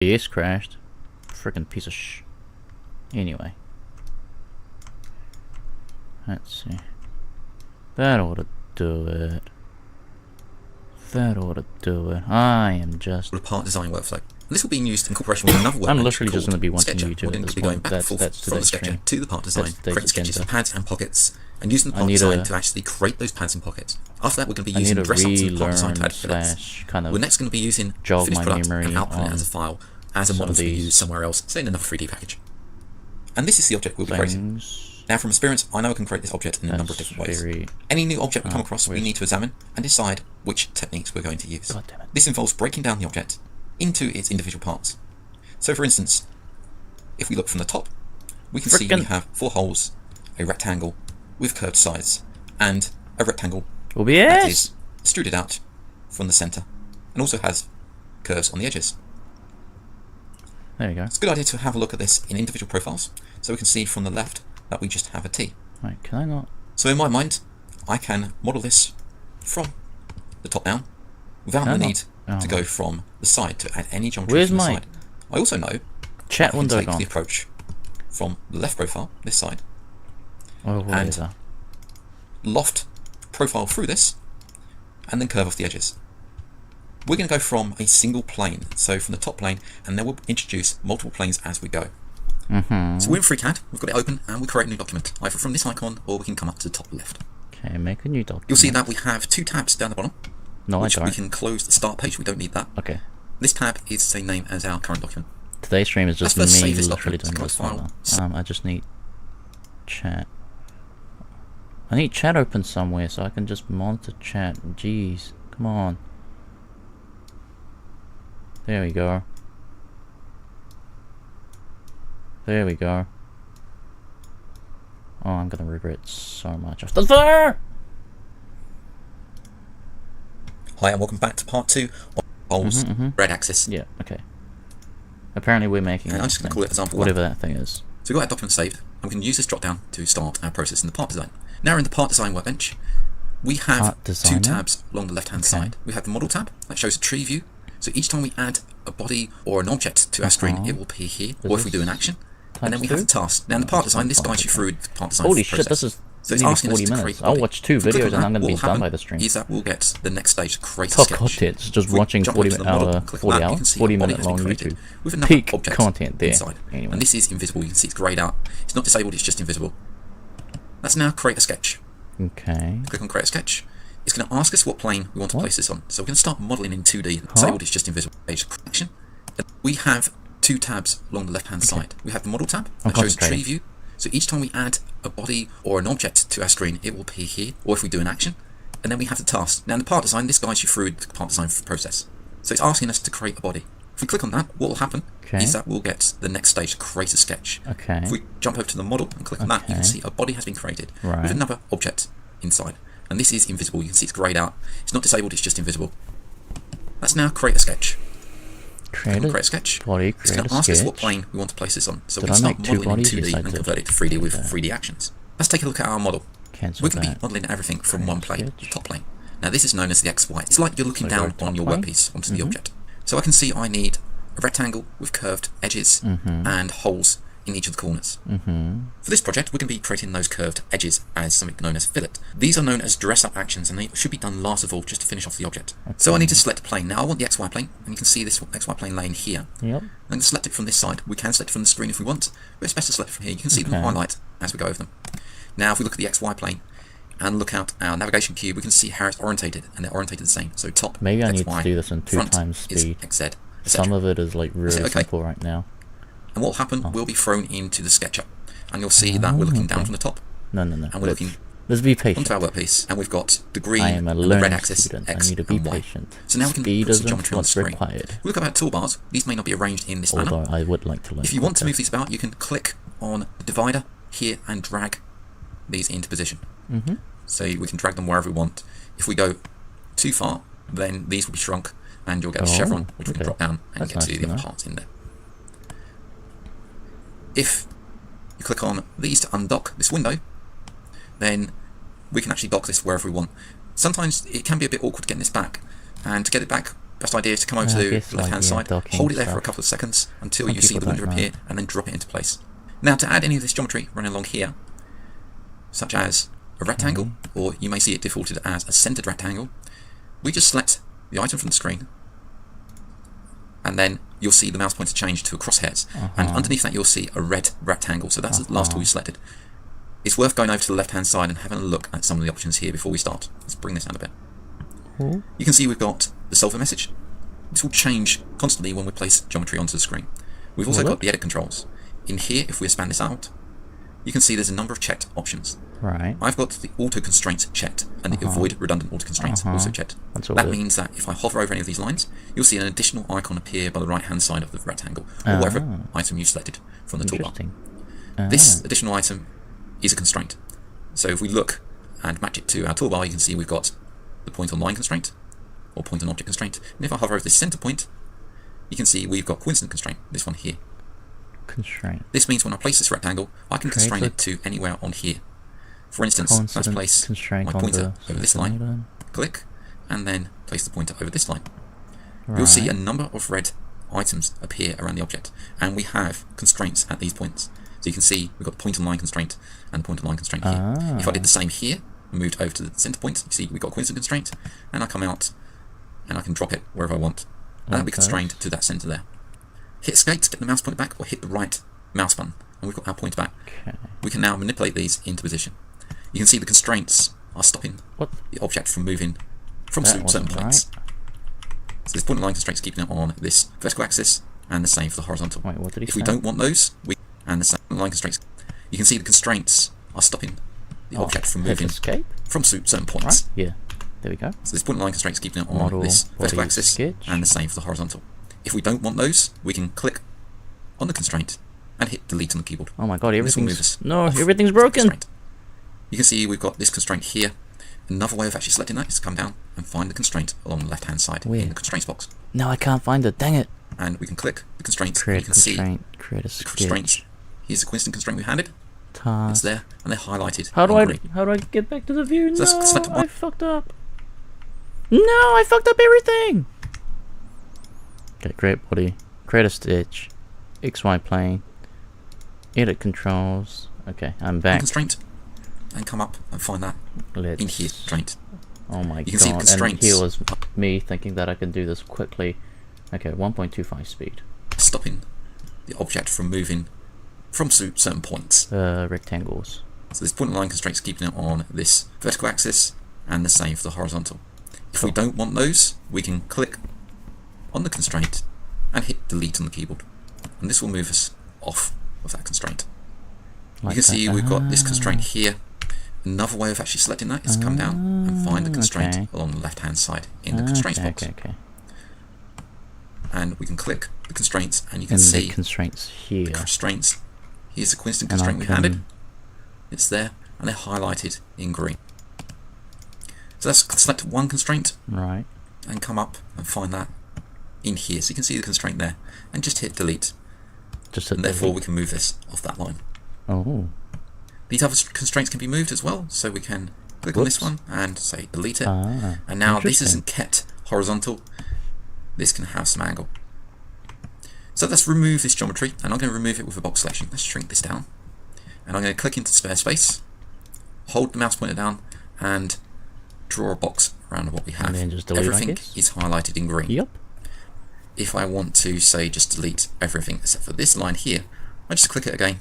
OBS crashed. Freaking piece of Anyway. Let's see. That ought to do it. That ought to do it. I am just... A part design workflow. This will be used in cooperation with another workbench. I'm literally just going to be watching Sketcher. YouTube at this be going point. back and forth That's from the today's Sketcher stream. to the part design, That's create sketches agenda. for pads and pockets, and using the part design to actually create those pads and pockets. After that, we're going to be using dress ups and part design to add fillets. Kind of We're next going to be using jog finished my product memory and output it on as a file, as a model to be used somewhere else, say in another 3D package. And this is the object we'll be creating. Now, from experience, I know I can create this object in a number of different ways. Any new object we come across, we need to examine and decide which techniques we're going to use. God damn it. This involves breaking down the object into its individual parts. So, for instance, if we look from the top, we can see we have 4 holes, a rectangle with curved sides, and a rectangle that is extruded out from the center, and also has curves on the edges. There you go. It's a good idea to have a look at this in individual profiles, so we can see from the left that we just have a T. Right, can I not? So in my mind, I can model this from the top down, without the need to go from the side to add any geometry from the side. I also know chat window I can take the approach from the left profile, this side, and loft profile through this, and then curve off the edges. We're going to go from a single plane, so from the top plane, and then we'll introduce multiple planes as we go. So we're in FreeCAD, we've got it open, and we create a new document, either from this icon, or we can come up to the top left. Okay, make a new document. You'll see that we have 2 tabs down the bottom, which we can close the start page, we don't need that. Okay. This tab is the same name as our current document. Today's stream is just Let's me save this literally document. doing this File. one. I just need chat. I need chat open somewhere so I can just monitor chat. Jeez, come on. There we go. There we go. Oh, I'm gonna regret so much after there. Hi and welcome back to part 2 of Holes Red Axis. Yeah, okay. Apparently we're making I'm just going to call it example whatever 1. that thing is. So we've got our document saved, and we can use this drop down to start our process in the part design. Now in the part design workbench, we have 2 tabs along the left hand side. We have the model tab that shows a tree view. So each time we add a body or an object to our screen, it will appear here, or if we do an action. And then we have the task. Now in the part design, this guides you through the part design Holy process. shit, this is so it's nearly asking 40 us to minutes. create a I'll body. watch 2 If we click videos on and I'm that, going to be what will done by happen the stream. is that we'll get the next stage to create a Top sketch. content, it's just If we watching jump 40 over to the model hour, and click on 40 that, you hour, can see 40 a body minute has been long created YouTube. with another Peak object content there. inside. Anyway. And this is invisible. You can see it's grayed out. It's not disabled, it's just invisible. Let's now create a sketch. Okay. Click on create a sketch. It's going to ask us what plane we want to place this on. So we're going to start modeling in 2D. Disabled is just invisible. Page action. We have 2 tabs along the left hand side. We have the model tab that shows a tree view. So each time we add a body or an object to our screen, it will appear here, or if we do an action. And then we have the task. Now in the part design, this guides you through the part design process. So it's asking us to create a body. If we click on that, what will happen is that we'll get the next stage to create a sketch. If we jump over to the model and click on that, you can see a body has been created with another object inside. And this is invisible. You can see it's grayed out. It's not disabled, it's just invisible. Let's now create a sketch. Create a sketch. Body, it's going to ask us what plane we want to place this on. So we can start modeling in 2D and convert it to 3D with 3D actions. Let's take a look at our model. We're going to be modeling everything from one plane, the top plane. Now this is known as the XY. It's like you're looking down on your workpiece onto the object. So I can see I need a rectangle with curved edges and holes in each of the corners. For this project, we're going to be creating those curved edges as something known as fillet. These are known as dress up actions, and they should be done last of all just to finish off the object. So I need to select a plane. Now I want the XY plane, and you can see this XY plane laying here. I'm going to select it from this side. We can select it from the screen if we want, but it's best to select it from here. You can see them highlight as we go over them. Now if we look at the XY plane and look out our navigation cube, we can see how it's orientated, and they're orientated the same. So top, maybe I need XY, to do this in 2 times speed. XZ, some of it is like really simple right now. And what will happen, we'll be thrown into the SketchUp. And you'll see that we're looking down from the top. No. And we're looking let's be patient. onto our workpiece. And we've got the green I am a and the red axis, student. X I need to be and Y. patient. So now we can Speed put some isn't geometry on the what's screen. required. We look at our toolbars. These may not be arranged in this manner. Although I would like to learn. If you want to move these about, you can click on the divider here and drag these into position. So we can drag them wherever we want. If we go too far, then these will be shrunk, and you'll get a chevron, which we can drop down and get to the other parts in there. If you click on these to undock this window, then we can actually dock this wherever we want. Sometimes it can be a bit awkward getting this back, and to get it back, best idea is to come over to the left-hand side, hold it there for a couple of seconds until you see the window appear, and then drop it into place. Now, to add any of this geometry running along here, such as a rectangle, or you may see it defaulted as a centered rectangle, we just select the item from the screen, and then you'll see the mouse pointer change to a crosshairs, and underneath that you'll see a red rectangle. So that's the last tool you selected. It's worth going over to the left-hand side and having a look at some of the options here before we start. Let's bring this down a bit. You can see we've got the solver message. This will change constantly when we place geometry onto the screen. We've also got the edit controls. In here, if we expand this out, you can see there's a number of checked options. Right. I've got the auto constraints checked and the avoid redundant auto constraints also checked. That means that if I hover over any of these lines, you'll see an additional icon appear by the right hand side of the rectangle, or whatever item you selected from the toolbar. This additional item is a constraint. So if we look and match it to our toolbar, you can see we've got the point on line constraint or point on object constraint. And if I hover over this center point, you can see we've got coincident constraint, this one here. Constraint. This means when I place this rectangle, I can constrain it to anywhere on here. For instance, let's place my pointer over this line, click, and then place the pointer over this line. You'll see a number of red items appear around the object, and we have constraints at these points. So you can see we've got the point on line constraint and the point on line constraint here. If I did the same here, and moved over to the center point, you see we've got a coincident constraint, and I come out and I can drop it wherever I want. And that'll be constrained to that center there. Hit escape to get the mouse pointer back, or hit the right mouse button, and we've got our pointer back. We can now manipulate these into position. You can see the constraints are stopping the object from moving from certain points. So this point and line constraints keeping it on this vertical axis, and the same for the horizontal. If we don't want those, and the same line constraints, you can see the constraints are stopping the object from moving from certain points. Yeah, there we go. So this point and line constraints keeping it on this vertical axis, and the same for the horizontal. If we don't want those, we can click on the constraint and hit delete on the keyboard. Oh my god, everything's broken. You can see we've got this constraint here. Another way of actually selecting that is to come down and find the constraint along the left hand side in the constraints box. No, I can't find it, dang it. And we can click the constraints, create and you can constraint, see create a the constraints. Here's the coincident constraint we handed. Task. It's there, and they're highlighted. How do I get back to the view? So no, I fucked up. No, I fucked up everything. Okay, create body, create a stitch, XY plane, edit controls. Okay, I'm back. Constraint, and come up and find that in here. Constraint. Oh my god! You can see the constraints. And here was me thinking that I can do this quickly. Okay, 1.25 speed. Stopping the object from moving from certain points. Rectangles. So this point and line constraints keeping it on this vertical axis, and the same for the horizontal. If we don't want those, we can click on the constraint and hit delete on the keyboard, and this will move us off of that constraint. You can see we've got this constraint here. Another way of actually selecting that is to come down and find the constraint along the left hand side in the constraints box. And we can click the constraints, and you can see the constraints here. The constraints. Here's the coincident constraint we handed. It's there, and they're highlighted in green. So let's select one constraint, and come up and find that in here. So you can see the constraint there, and just hit delete. And therefore we can move this off that line. These other constraints can be moved as well, so we can click on this one and say delete it. And now this isn't kept horizontal. This can have some angle. So let's remove this geometry, and I'm going to remove it with a box selection. Let's shrink this down, and I'm going to click into spare space, hold the mouse pointer down, and draw a box around what we have. Everything is highlighted in green. If I want to say just delete everything except for this line here, I just click it again.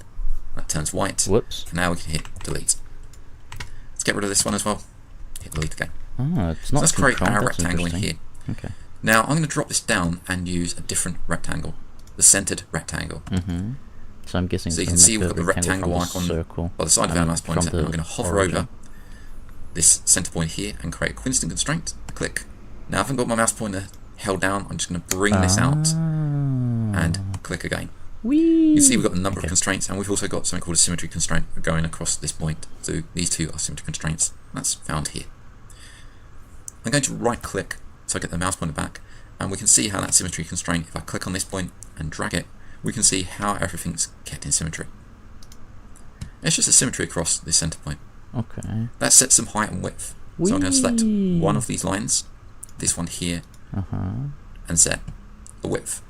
That turns white. And now we can hit delete. Let's get rid of this one as well. Hit delete again. It's not so let's create our rectangle in here. Now I'm going to drop this down and use a different rectangle, the centered rectangle. So I'm guessing. So you can see we've got the rectangle icon by the side of our mouse pointer, and I'm going to hover over this center point here and create a coincident constraint. Click. Now if I've got my mouse pointer held down, I'm just going to bring this out and click again. You can see we've got a number of constraints, and we've also got something called a symmetry constraint going across this point. So these two are symmetry constraints. That's found here. I'm going to right click so I get the mouse pointer back, and we can see how that symmetry constraint, if I click on this point and drag it, we can see how everything's kept in symmetry. It's just a symmetry across this center point. That sets some height and width. So I'm going to select one of these lines, this one here, and set the width,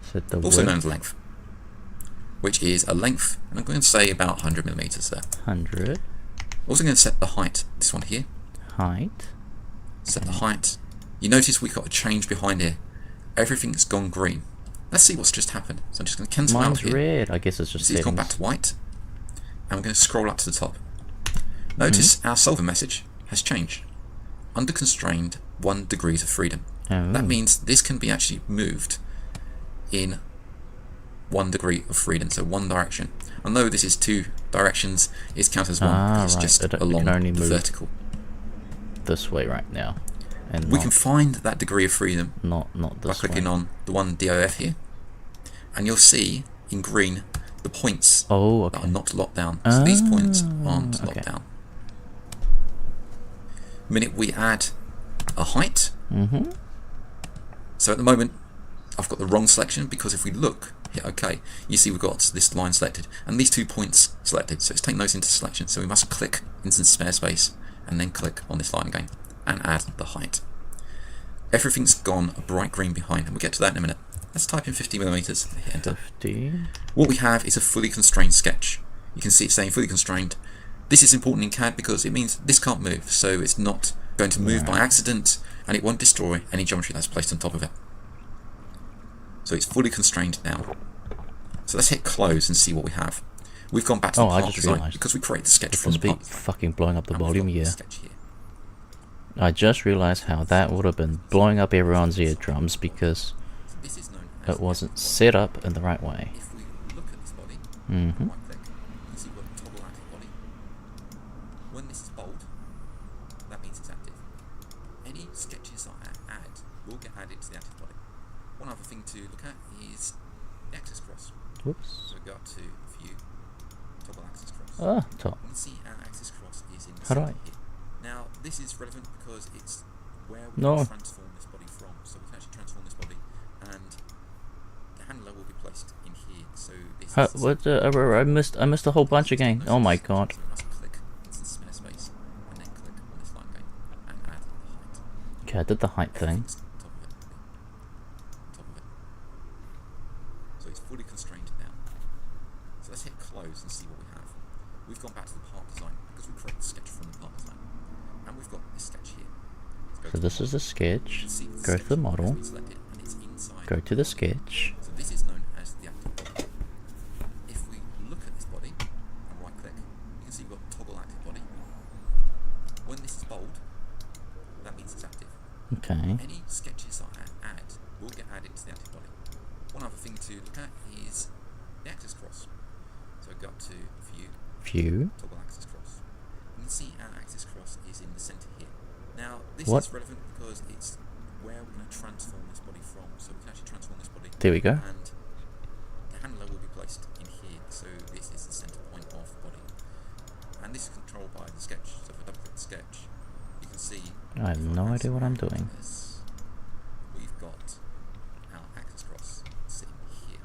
Set the also width. known as length, which is a length, and I'm going to say about 100 millimeters there. 100. Also going to set the height, this one here. Height. Set the height. You notice we've got a change behind here. Everything's gone green. Let's see what's just happened. So I'm just going to cancel out Mine's here. red. I guess it's just See, it's gone settings. back to white. And we're going to scroll up to the top. Notice our solver message has changed. Under constrained 1 degrees of freedom. Oh. That means this can be actually moved in 1 degree of freedom, so one direction. Although this is 2 directions, it's counted as 1 because it's just it along can only the move vertical. this way right now. And We can find that degree of freedom not by this clicking way. on the one DOF here, and you'll see in green the points Oh, that okay. are not locked down. So these points aren't okay. locked down. The minute we add a height, so at the moment I've got the wrong selection, because if we look, hit OK, you see we've got this line selected and these 2 points selected, so it's taking those into selection. So we must click into the spare space and then click on this line again and add the height. Everything's gone a bright green behind, and we'll get to that in a minute. Let's type in 50 millimeters and hit enter. 50. What we have is a fully constrained sketch. You can see it's saying fully constrained. This is important in CAD because it means this can't move, so it's not going to move by accident, and it won't destroy any geometry that's placed on top of it. So it's fully constrained now. So let's hit close and see what we have. We've gone back to the I part just design realised. because we created the sketch from the Must be part design. fucking blowing up the And we've volume got the here. sketch here. I just realized how that would have been blowing up everyone's eardrums because So this is known as it wasn't set up in the right way. If we look at this body, Mm-hmm. right click, you can see we've got a toggle active body. When this is bold, that means it's active. Any sketches I add will get added to the active body. One other thing to look at is the axis cross. Whoops. So go up to view, toggle axis cross. Ah, top. You can see our axis cross is in the How do center I? here. Now this is relevant because it's where we No. can transform this body from. So we can actually transform this body, and the handler will be placed in here. So this is the What? I missed a whole bunch again. Oh my god. So we must click into the spare space and then click on this line again and add the height. Okay, I did the height thing. Everything's on top of it. Top of it. So it's fully constrained now. So let's hit close and see what we have. We've gone back to the part design because we created the sketch from the part design. And we've got this sketch here. Let's So go to this the is the model. sketch. You can see the Go to sketch the has model. been selected and it's inside. Go to the sketch. So this is known as the active body. If we look at this body and right click, you can see we've got toggle active body. When this is bold, that means it's active. Okay. Any sketches that I add will get added to the active body. One other thing to look at is the axis cross. So go up to view, View. toggle axis cross. You can see our axis cross is in the center here. Now this What? is relevant because it's where we're going to transform this body from. So we can actually transform this body. There we go. And the handler will be placed in here. So this is the center point of the body. And this is controlled by the sketch. So if I double click the sketch, you can see I have no idea what I'm doing. this. We've got our axis cross sitting here.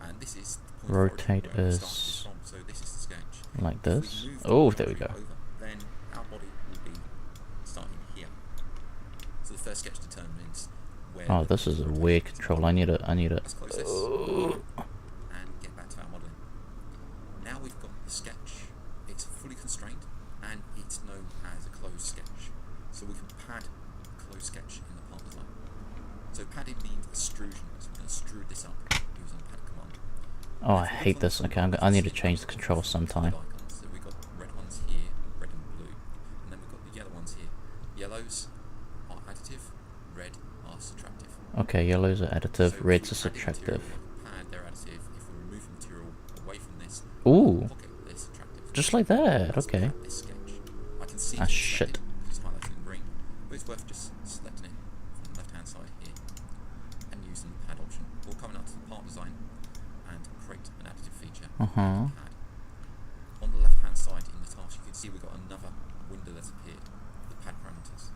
And this is the point of Rotate origin where we is started from. So this is the sketch. Like If we this. move the Oh, point there we of go. origin over, then our body will be starting here. So the first sketch determines where Oh, the this is a rotation weird is. control. I need it. Let's close this and get back to our modelling. Now we've got the sketch. It's fully constrained and it's known as a closed sketch. So we can pad a closed sketch in the part design. So padding means extrusion. So we're going to extrude this up using the pad command. Oh, I hate this. Okay, I need to change the controls sometime. So we've got red ones here, red and blue. And then we've got the yellow ones here. Yellows are additive, red are subtractive. Okay, yellows are additive, So if reds we are add material subtractive. with pad, they're additive. If we remove material away from this, Ooh, pocket, they're subtractive. just like that. Let's Okay. look at this sketch. I can see Ah, it's shit. selected because it's highlighted in green, but it's worth just selecting it from the left-hand side here and using the pad option, or coming up to the part design and create an additive feature. Uh-huh. Pad. On the left-hand side in the task, you can see we've got another window that's appeared, the pad parameters.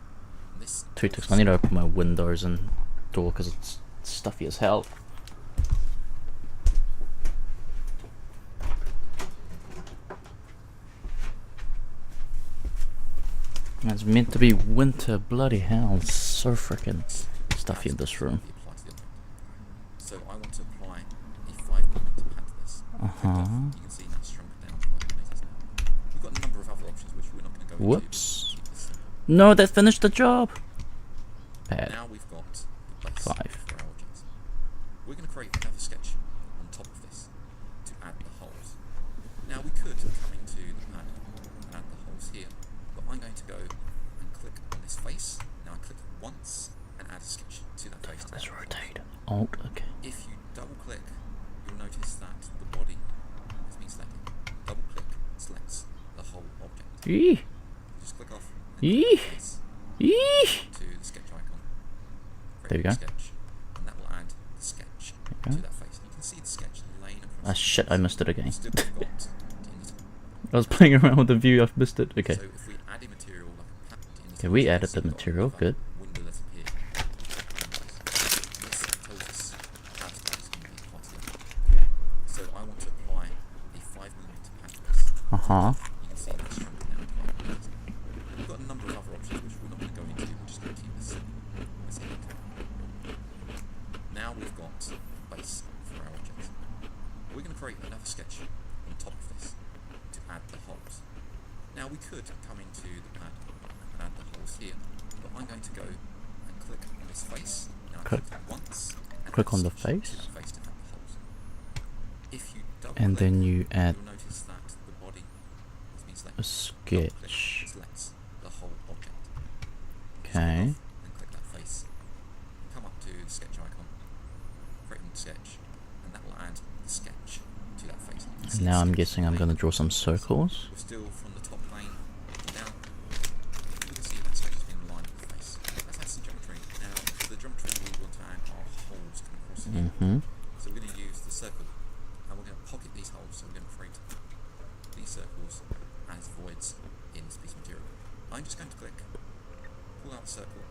And this Two ticks. I need to open my windows and door because it's stuffy as hell. It's meant to be winter, bloody hell. It's so freaking. It's stuffy in this room. So I want to apply a 5mm pad to this. You can see that's shrunk down to 5mm now. We've got a number of other options which we're not going to go into. Whoops. No, that finished the job. Pad. Now we've got the base 5. for our object. We're going to create another sketch on top of this to add the holes. Now we could come into the pad and add the holes here, but I'm going to go and click on this face. Now I click once and add a sketch to that face. Let's rotate. Alt, okay. If you double click, you'll notice that the body has been selected. Double click selects the whole object. Eee. Just click off Eee. Eee. to the sketch icon. There you go. Sketch, and that will add the sketch to that face. You can see the sketch laying across. Ah shit, I missed it again. Still got I was playing around with the view, I've missed it. Okay. So if we add a material like a pattern, Okay, we added the material, good. window that appeared. This tells us how to place in the party. So I want to apply a 5mm pad to this. You can see that's shrunk down to 5mm. We've got a number of other options which we're not going to go into. We're just going to keep this simple. Let's hit OK. Now we've got a base for our object. We're going to create another sketch on top of this to add the holes. Now we could come into the pad and add the holes here, but I'm going to go and click on this face. Now I click once. And Click on the sketch face. to the face to add the holes. If you double And click, then you add you'll notice that the body has been selected. a Double click sketch. selects the whole object. Okay. Then click that face. Come up to the sketch icon. Create a sketch, and that will add the sketch to that face. You can see Now the I'm sketch guessing I'm laying going to draw some circles. We're still from the top plane down. You can see that sketch has been aligned with the face. Let's add some geometry. Now, for the geometry, we want to add our holes coming across here. So we're going to use the circle, and we're going to pocket these holes. So we're going to create these circles as voids in this piece of material. I'm just going to click, pull out the circle,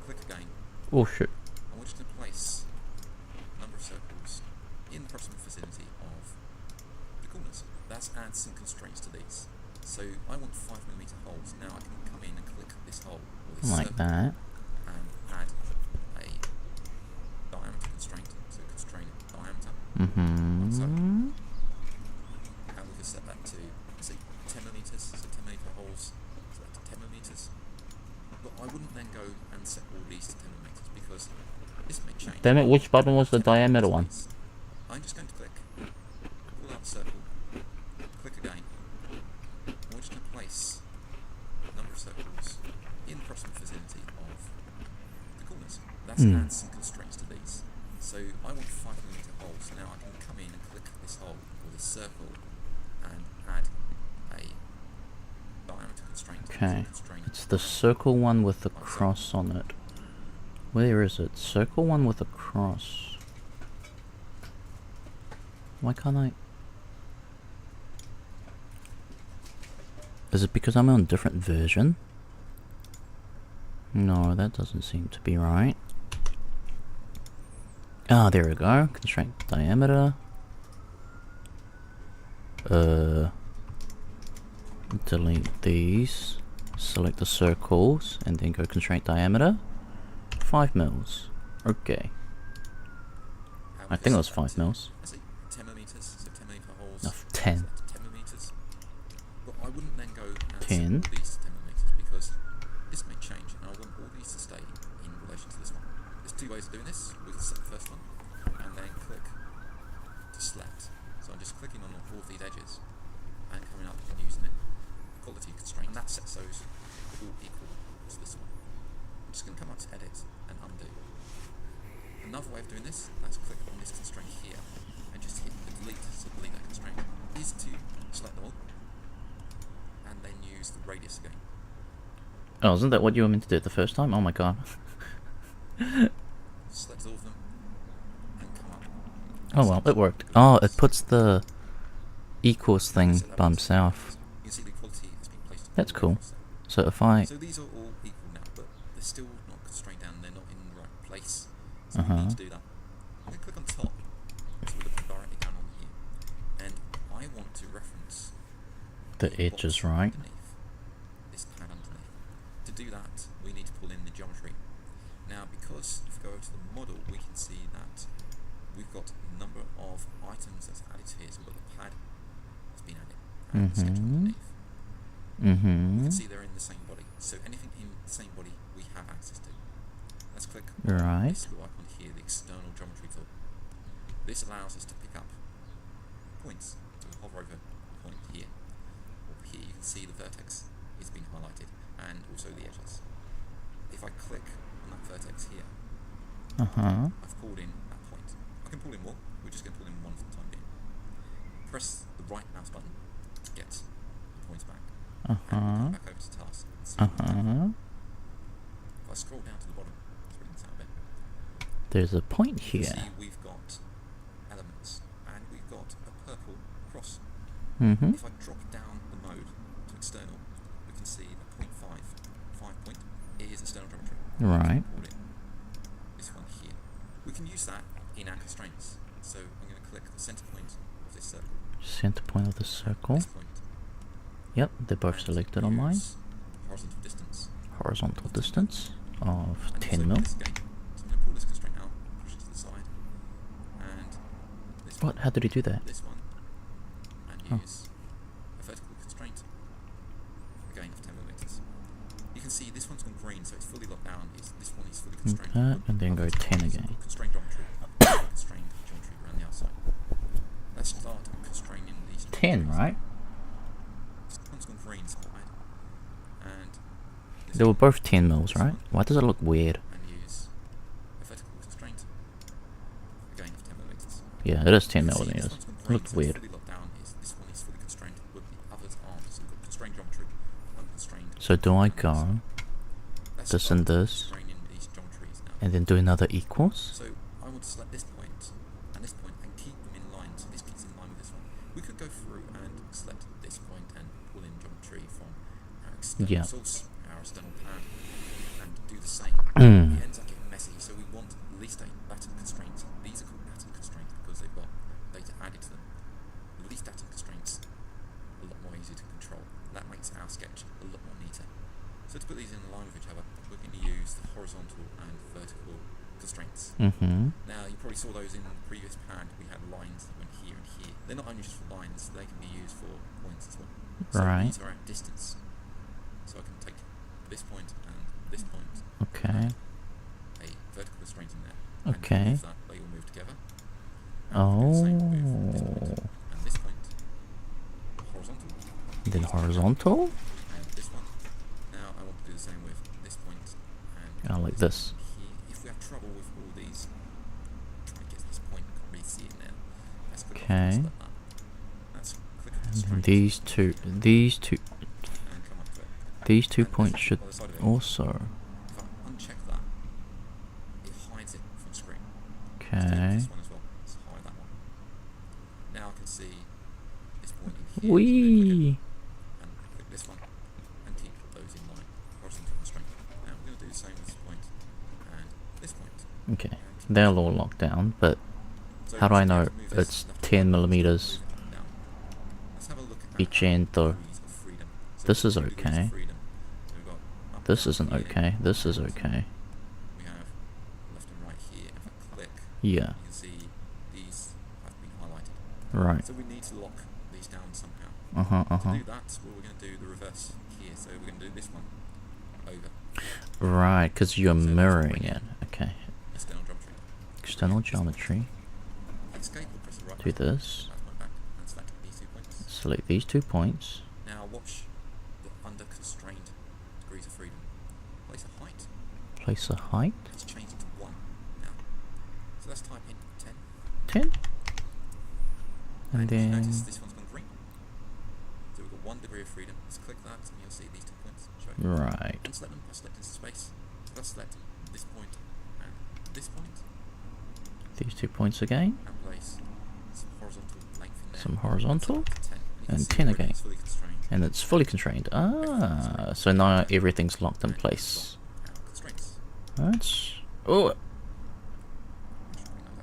click again, Oh shit. and we're just going to place a number of circles in the proximate vicinity of the corners. That adds some constraints to these. So I want 5mm holes. Now I can come in and click this hole or this Like circle that. and add a diameter constraint. So constrain diameter. So, and we can set that to say 10mm. So 10mm holes. So that's 10mm. But I wouldn't then go and set all these to 10mm because this may change. Damn it, which button was the diameter one? I'm just going to click, pull out the circle, click again, and we're just going to place a number of circles in the proximate vicinity of the corners. That adds some constraints to these. So I want 5mm holes. Now I can come in and click this hole or this circle and add a diameter constraint. Okay. It's the circle one with the cross on it. Where is it? Circle one with a cross. Why can't I? Is it because I'm on a different version? No, that doesn't seem to be right. Ah, there we go. Constraint diameter. Delete these. Select the circles and then go constraint diameter. 5 mils. Okay. I think it was 5 mils. 10mm, so 10mm holes. No, 10. 10mm. But I wouldn't then go and 10. set all these to 10mm because this may change and I want all these to stay in relation to this one. There's two ways of doing this. We can set the first one and then click to select. So I'm just clicking on all of these edges and coming up and using it. Quality constraint. That sets those all equal to this one. I'm just going to come up to edit and undo. Another way of doing this, let's click on this constraint here and just hit the delete, so delete that constraint, is to select them all and then use the radius again. Oh, isn't that what you were meant to do the first time? Oh my god. Select all of them and come up. Oh well, it worked. Oh, it puts the equals thing by himself. You can see the quality has been placed. That's cool. So if I... So these are all equal now, but they're still not constrained down, they're not in the right place. So we need to do that. I'm going to click on top, so we're looking directly down on here. And I want to reference the edges, right? underneath this pad underneath. To do that, we need to pull in the geometry. Now, because and the sketch underneath. You can see they're in the same body. So anything in the same body we have access to. Let's click on this little icon here, the external geometry tool. This allows us to pick up points. So we hover over a point here. Over here you can see the vertex is being highlighted and also the edges. If I click on that vertex here, I've pulled in that point. I can pull in more. We're just going to pull in one for the time being. Press the right mouse button to get the points back. And back over to task. If I scroll down to the bottom, let's bring this out a bit. There's a point here. You see we've got elements and we've got a purple cross. If I drop down the mode to external, we can see that 5 point is external geometry. Right. This one here. We can use that in our constraints. So I'm going to click the center point of this circle. Center point of the circle. This point. Yep, they're both selected on mine. Horizontal distance. Horizontal distance of And 10 also mil. this again. So I'm going to pull this constraint out, push it to the side, and this What? one, How did he do that? this one, and use a vertical constraint, again of 10 millimeters. You can see this one's gone green, so it's fully locked down. This one is fully constrained. That, and then go 10 again. Constrained geometry. Constrained geometry around the outside. Let's start constraining these. 10, right? This one's gone green side, and this They were one, both 10 mils, this right? one, Why does it look weird? and use a vertical constraint, again of 10 millimeters. Yeah, it is 10 You can see millimeters. this one's gone It green, looked so it's weird. fully locked down. This one is fully constrained, but the others aren't. So we've got constrained geometry, unconstrained. So do I go Let's this start and this, constraining these geometries now. and then do another equals? So I want to select this point and this point and keep them in line, so this keeps in line with this one. We could go through and select this point and pull in geometry from our external source, our external plan, and do the same. It ends up getting messy, so we want at least a Latin constraint. These are called Latin constraints because they've got data added to them. The least Latin constraints are a lot more easy to control. That makes our sketch a lot more neater. So to put these in line with each other, we're going to use the horizontal and vertical constraints. Now, you probably saw those in the previous pad. We had lines that went here and here. They're not only just for lines, they can be used for points as well. So Right. these are at distance. So I can take this point and this point, Okay. a vertical constraint in there. And Okay. with that, they all move together. And we can do the same with this point Oh. and this point. Horizontal. Then horizontal? And this one. Now I want to do the same with this point and Oh, like this. here. If we have trouble with all these, trying to get to this point, I can't really see it now. Let's click off and Okay. select that. Let's click on And then constraint these two and come up to it. these two And points then should by the side of it, also. if I uncheck that, it hides it from screen. Let's do Okay. this one as well. Let's hide that one. Now I can see this point in here. Wee. And click this one and keep those in line. Horizontal constraint. Now we're going to do the same with this point and this point. Okay. They're all locked down, but So how do I let's know move this it's left 10 and right, millimeters move it up and down. Let's have a look at each our end though? degrees of freedom. So This we've is got 2 degrees of okay. freedom. So we've got up, This down isn't here. okay. This is okay. We have left and right here. If I click, Yeah. you can see these have been highlighted. Right. So we need to lock these down somehow. Uh-huh, To do that, well, we're going to do the reverse here. So we're going to do this one over. Right, because you're So let's mirroring bring it. in Okay. external geometry. External geometry. Escape or press the right Do button. this. That's my back and select these 2 points. Select these 2 points. Now watch the under constrained degrees of freedom. Place a height. Place a height. Let's change it to 1 now. So let's type in 10. 10. And you then. notice this one's gone green. So we've got 1 degree of freedom. Let's click that and you'll see these 2 points show. Right. Unselect them by selecting space. So let's select this point and this point These 2 points again. and place some horizontal length in there. Some horizontal. Select 10. You can And see 10 already again. it's fully constrained. And it's fully constrained. Ah, so now everything's locked in And place. we've got our constraints. That's. Oh, Bring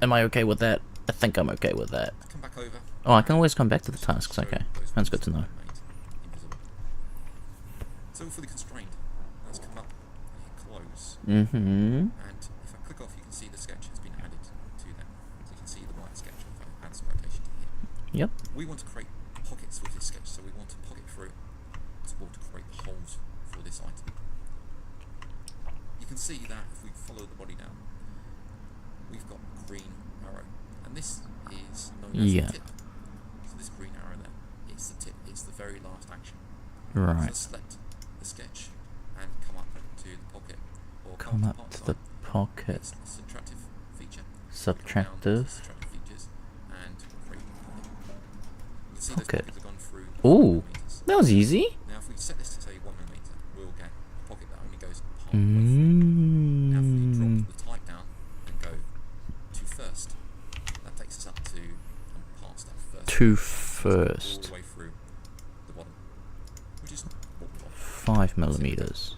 that am down. I okay with that? I think I'm okay with that. Come back over. Oh, I can always come back to the Just tasks. show Okay, those that's ones good to know. that are made invisible. So we're fully constrained. Let's come up and hit close. Mm-hmm. And if I click off, you can see the sketch has been added to them. So you can see the white sketch. If I add some rotation to here. Yep. We want to create pockets with this sketch, so we want holes for this item. You can see that if we follow the body down, we've got a green arrow, and this is known as the tip. So this green arrow there, it's the tip, it's the very last action. Right. So select the sketch and come up to the pocket, or come up to the pocket. It's a subtractive feature. Subtractive. Subtractive features and create you can see those pocket. pockets have gone through. Ooh, that was easy. Now if we set this to say 1 millimeter, we'll get a pocket that only goes half Mm. Now if we drop the type down and go to first, that takes us up to and past that first. To first. All the way through the bottom, which is what we want. 5 millimeters.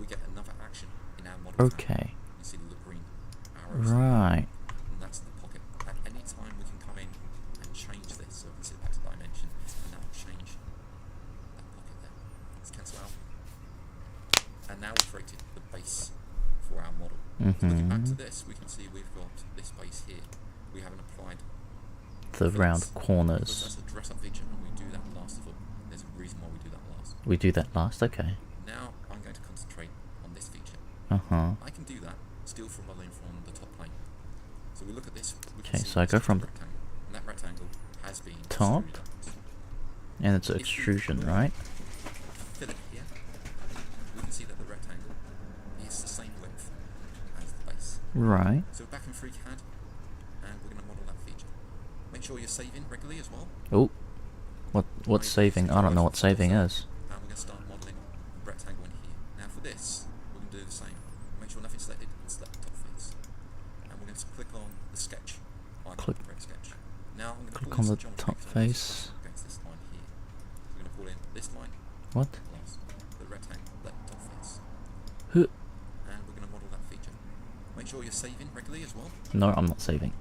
We get another action in our model. Okay. You see the little green arrows. Right. And that's the pocket. At any time we can come in and change this. So we can set back to dimension and that will change that pocket there. Let's cancel out. And now we've created the base for our model. So looking back to this, we can see we've got this base here. We haven't applied the round corners. That's a dress up feature and we do that last of all. There's a reason why we do that last. We do that last, okay. Now I'm going to concentrate on this feature. I can do that still from modeling from the top plane. So we look at this. Okay, so I go from rectangle, and that rectangle has been top, extruded. and it's extrusion, right? Fill it here. We can see that the rectangle is the same width as the base. Right. So we're back in FreeCAD, and we're going to model that feature. Make sure you're saving regularly as well. Oh, what's saving? I don't know what saving is. And we're going to start modeling a rectangle in here. Now for this, we're going to do the same. Make sure nothing's selected and select the top face. And we're going to click on the sketch. Click. Sketch. Now I'm going to Click pull on in the some top geometry face. against this line here. So we're going to pull in this line. What? Plus the rectangle left top face. Huh. And we're going to model that feature. Make sure you're saving regularly as well. No, I'm not saving.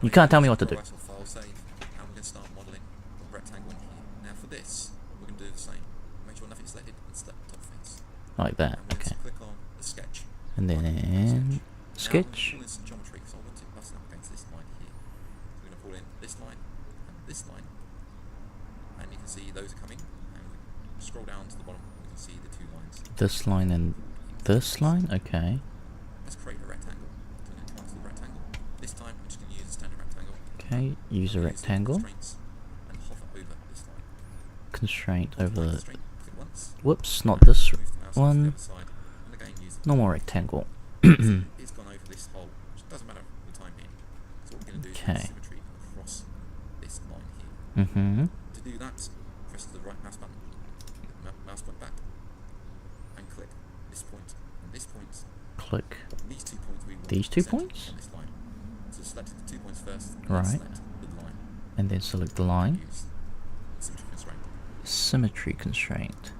You can't tell me what to do. File save, and we're going to start modeling a rectangle in here. Now for this, we're going to do the same. Make sure nothing's selected and select the top face. Like that, And we're okay. going to click on the sketch. And then sketch. Now I'm going to pull in some geometry, so I want to bust up against this line here. So we're going to pull in this line and this line. And you can see those are coming. And we scroll down to the bottom, we can see the two lines. This line and this line, okay. Let's create a rectangle. Turn it to the rectangle. This time, I'm just going to use a standard rectangle. Okay, use a rectangle. And hover over this line. Constraint over the... Click once. Whoops, not this Move the mouse to the one. other side, and again use the Normal rectangle. it's gone over this hole, which doesn't matter for the time being. So what we're going to do is Okay. use symmetry across this line here. To do that, press the right mouse button, mouse point back, and click this point and this point. Click And these 2 points we want these 2 centered points? on this line. So select the 2 points first, and Right. then select the line. And then select the line. Use symmetry constraint. Symmetry constraint.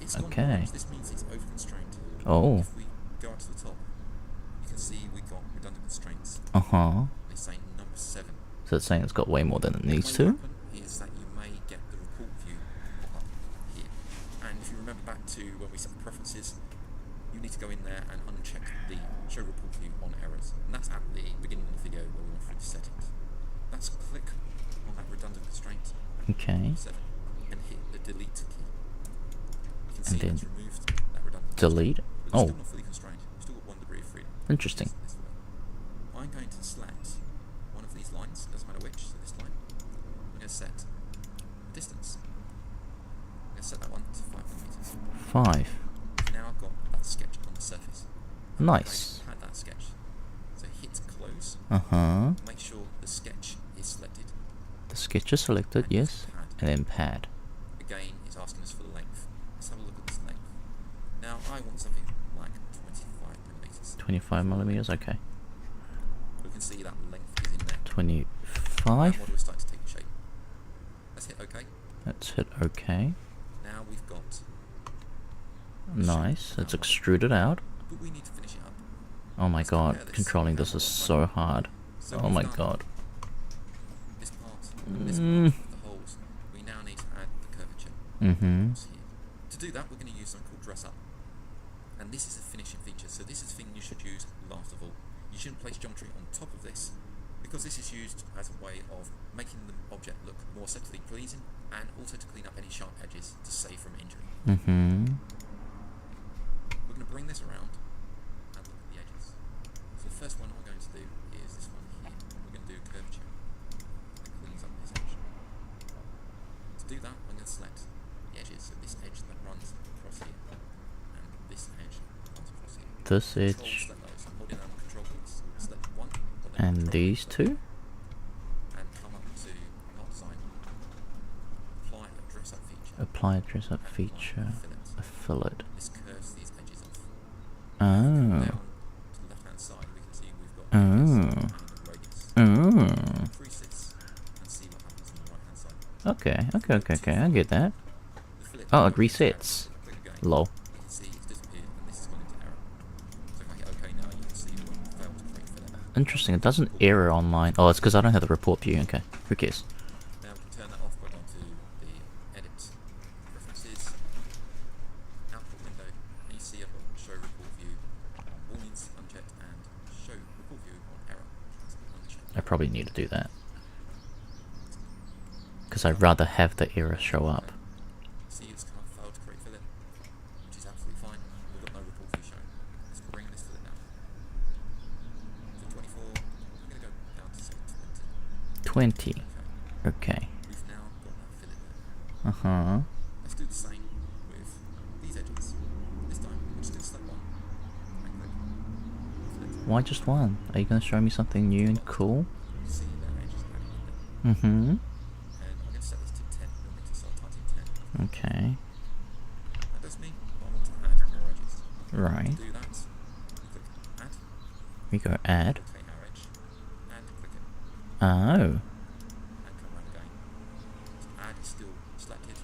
It's gone Okay. orange. This means it's over constrained. Oh. If we go up to the top, you can see we've got redundant constraints. They say number 7. So it's saying it's got way more than it needs What to. may happen is that you may get the report view pop up here. And if you remember back to when we set the preferences, you need to go in there and uncheck the show report view on errors. And that's at the beginning of the video where we went through the settings. Let's click on that redundant constraint, Okay. 7, and hit the delete key. You can see And then it's removed that redundant delete. constraint, but it's Oh, still not fully constrained. You've still got 1 degree of freedom. interesting. This way. I'm going to select one of these lines, doesn't matter which, so this line. I'm going to set the distance. I'm going to set that one to 5 millimeters. 5. Now I've got that sketch on the surface. Nice. I've had that sketch. So hit close. Make sure the sketch is selected. The sketch is selected, yes. Pad. And then pad. Again, it's asking us for the length. Let's have a look at this length. Now I want something like 25 millimeters. 25 millimeters, okay. We can see that length is in there. 25. Our model is starting to take shape. Let's hit OK. Let's hit OK. Now we've got... Nice. It's extruded out. But we need to finish it up. Oh my Let's god, compare this. controlling this is so hard. So Oh we've my done god. This part, and this part, the holes. We now need to add the curvature. Mm-hmm. Here. To do that, we're going to use something called dress up. And this is a finishing feature, so this is the thing you should use last of all. You shouldn't place geometry on top of this because this is used as a way of making the object look more aesthetically pleasing and also to clean up any sharp edges to save from injury. Mm-hmm. We're going to bring this around and look at the edges. So the first one I'm going to do is this one here. We're going to do curvature. That cleans up this edge. To do that, I'm going to select the edges. So this edge that runs across here and this edge runs across here. This edge. I'm holding down on control keys. Select one. And these two? And come up to part design. Apply a dress up feature. Apply a dress up feature. A fillet. This curves these edges off. Oh. Down to the left hand side we can see we've got radius. Increase this and see what happens on the right hand side. Okay, I get that. Oh, it resets. Lol. You can see it's disappeared and this has gone into error. So if I hit OK now, you can see it will fail to create fillet. Interesting, it doesn't error on mine. Oh, it's because I don't have the report view. Okay, who cares? Now we can turn that off by going to the edit, preferences, output window, and you see I've got show report view, warnings unchecked, and show report view on error. I probably need to do that. Because I'd rather have the error show up. See, it's kind of failed to create fillet, which is absolutely fine. We've got no report view shown. Let's bring this fillet down. So 24, I'm going to go down to say 20. 20. Okay. We've now got that fillet there. Uh-huh. Let's do the same with these edges. This time, we're just going to select one and click fillet. Why just one? Are you going to show me something new and cool? You see that edge is added in there. Mm-hmm. And I'm going to set this to 10 millimeters, so I'll type in 10. Okay. That does mean I want to add more edges. Right. To do that, we click add, We go add. rotate our edge, and click it, Oh. and come around again. So add is still selected. So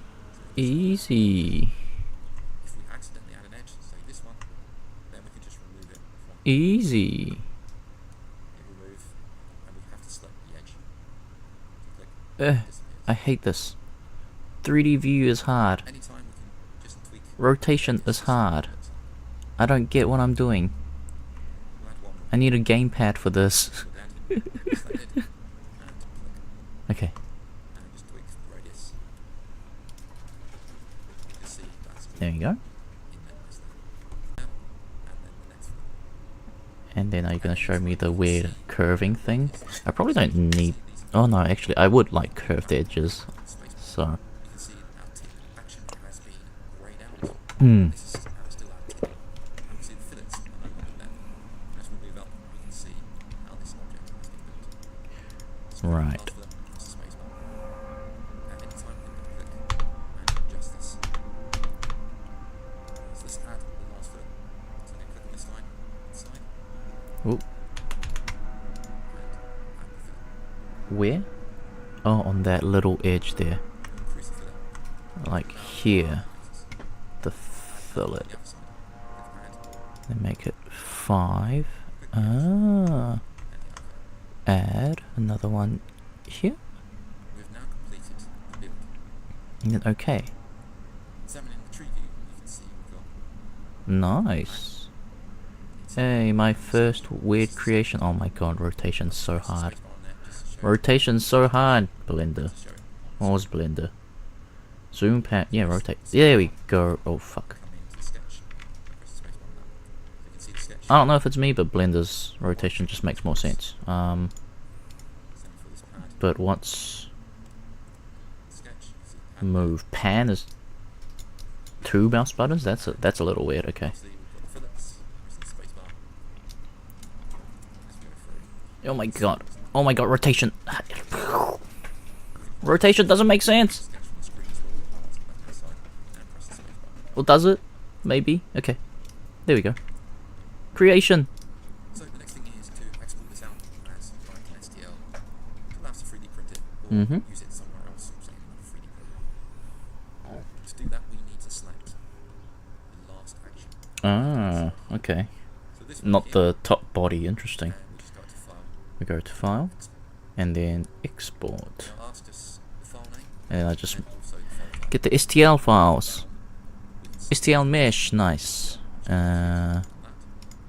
Easy. if we accidentally add an edge, say this one, then we can just remove it from Easy. hit remove, and we have to select the edge. So click, Ugh, disappears. I hate this. 3D view is hard. Anytime we can just tweak. Rotation is hard. I don't get what I'm doing. We'll add one more. I need a gamepad for this. Click add, select it, and click, Okay. and just tweak the radius. You can see that's all There you go. in there nicely. Now, and then the next one. And then are you going to show me the weird curving thing? I probably don't need... Oh no, actually, I would like curved edges. So... You can see our tip action has been grayed out. Hmm. This is still our tip. You can see the fillets are no longer there. As we move up, we can see how this object has been built. So Right. last fillet, press the space bar. At any time, we can click and adjust this. So let's add the last fillet. So I'm going to click on this line, inside, Ooh. and add the fillet. Where? Oh, on that little edge there. Increase the fillet. Like here. The fillet. The other side. Click add, Then make it 5. Ah. and the other fillet. Add another one here. We've now completed the build. And then okay. Examining the tree view, you can see we've got Nice. Hey, my first weird creation. Oh my god, rotation's so hard. spacebar on there just to show Rotation's so hard. Blender. to show it. What was Blender? Zoom pan. Yeah, rotate. There we go. Oh fuck. Come into sketch. Press the spacebar on that. So you can see the sketch. I don't know if it's me, but Blender's rotation just makes more sense. Same for this pad. But once Sketch. You can see the pad. move pan is 2 mouse buttons. That's a little weird. Okay. Obviously, we've got the fillets. Pressing the spacebar. As we go through. Oh my god. Oh my god. Rotation. Rotation doesn't make sense. Sketch on the screen as well. On the left hand side. And press the spacebar. Well, does it? Maybe. Okay. There we go. Creation. So the next thing is to export this out as like an STL. It allows to 3D print it or Mhm. use it somewhere else, say in another 3D program. To do that, we need to select the last action. Ah. Okay. So this one Not here, the top body. Interesting. and we just go to File. We go to File, and then Export. It'll ask us the file name And I just and also the file type. get the STL files. We can select STL mesh. Nice. that.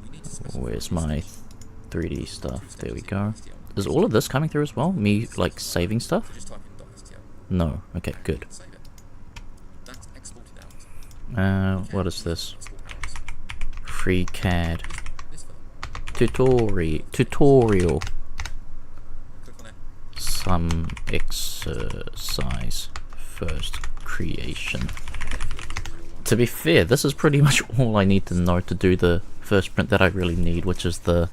We need to specify Where's the my sketch. 3D Two stuff? steps There we in go. STL. is all of this coming through as well? Me, like, saving stuff? Just type in .stl. No. Okay, good. Save it. That's exported out. What is this? Export out. FreeCAD. This Tutorial. Click on it. Some exercise. First creation. To be fair, this is pretty much all I need to know to do the first print that I really need, which is the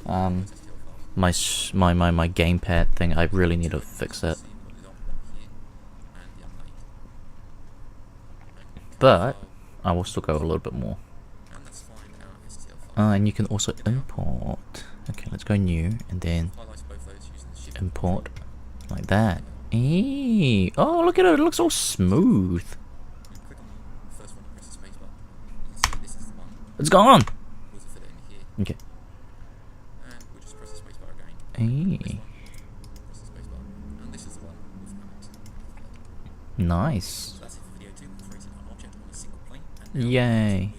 my gamepad thing. I really need to fix that. But I will still go a little bit more. And you can also import. Okay, let's go new and then import like that. Eee. Oh, look at it! It looks all smooth. It's gone. Okay. Hey. Nice. Yay.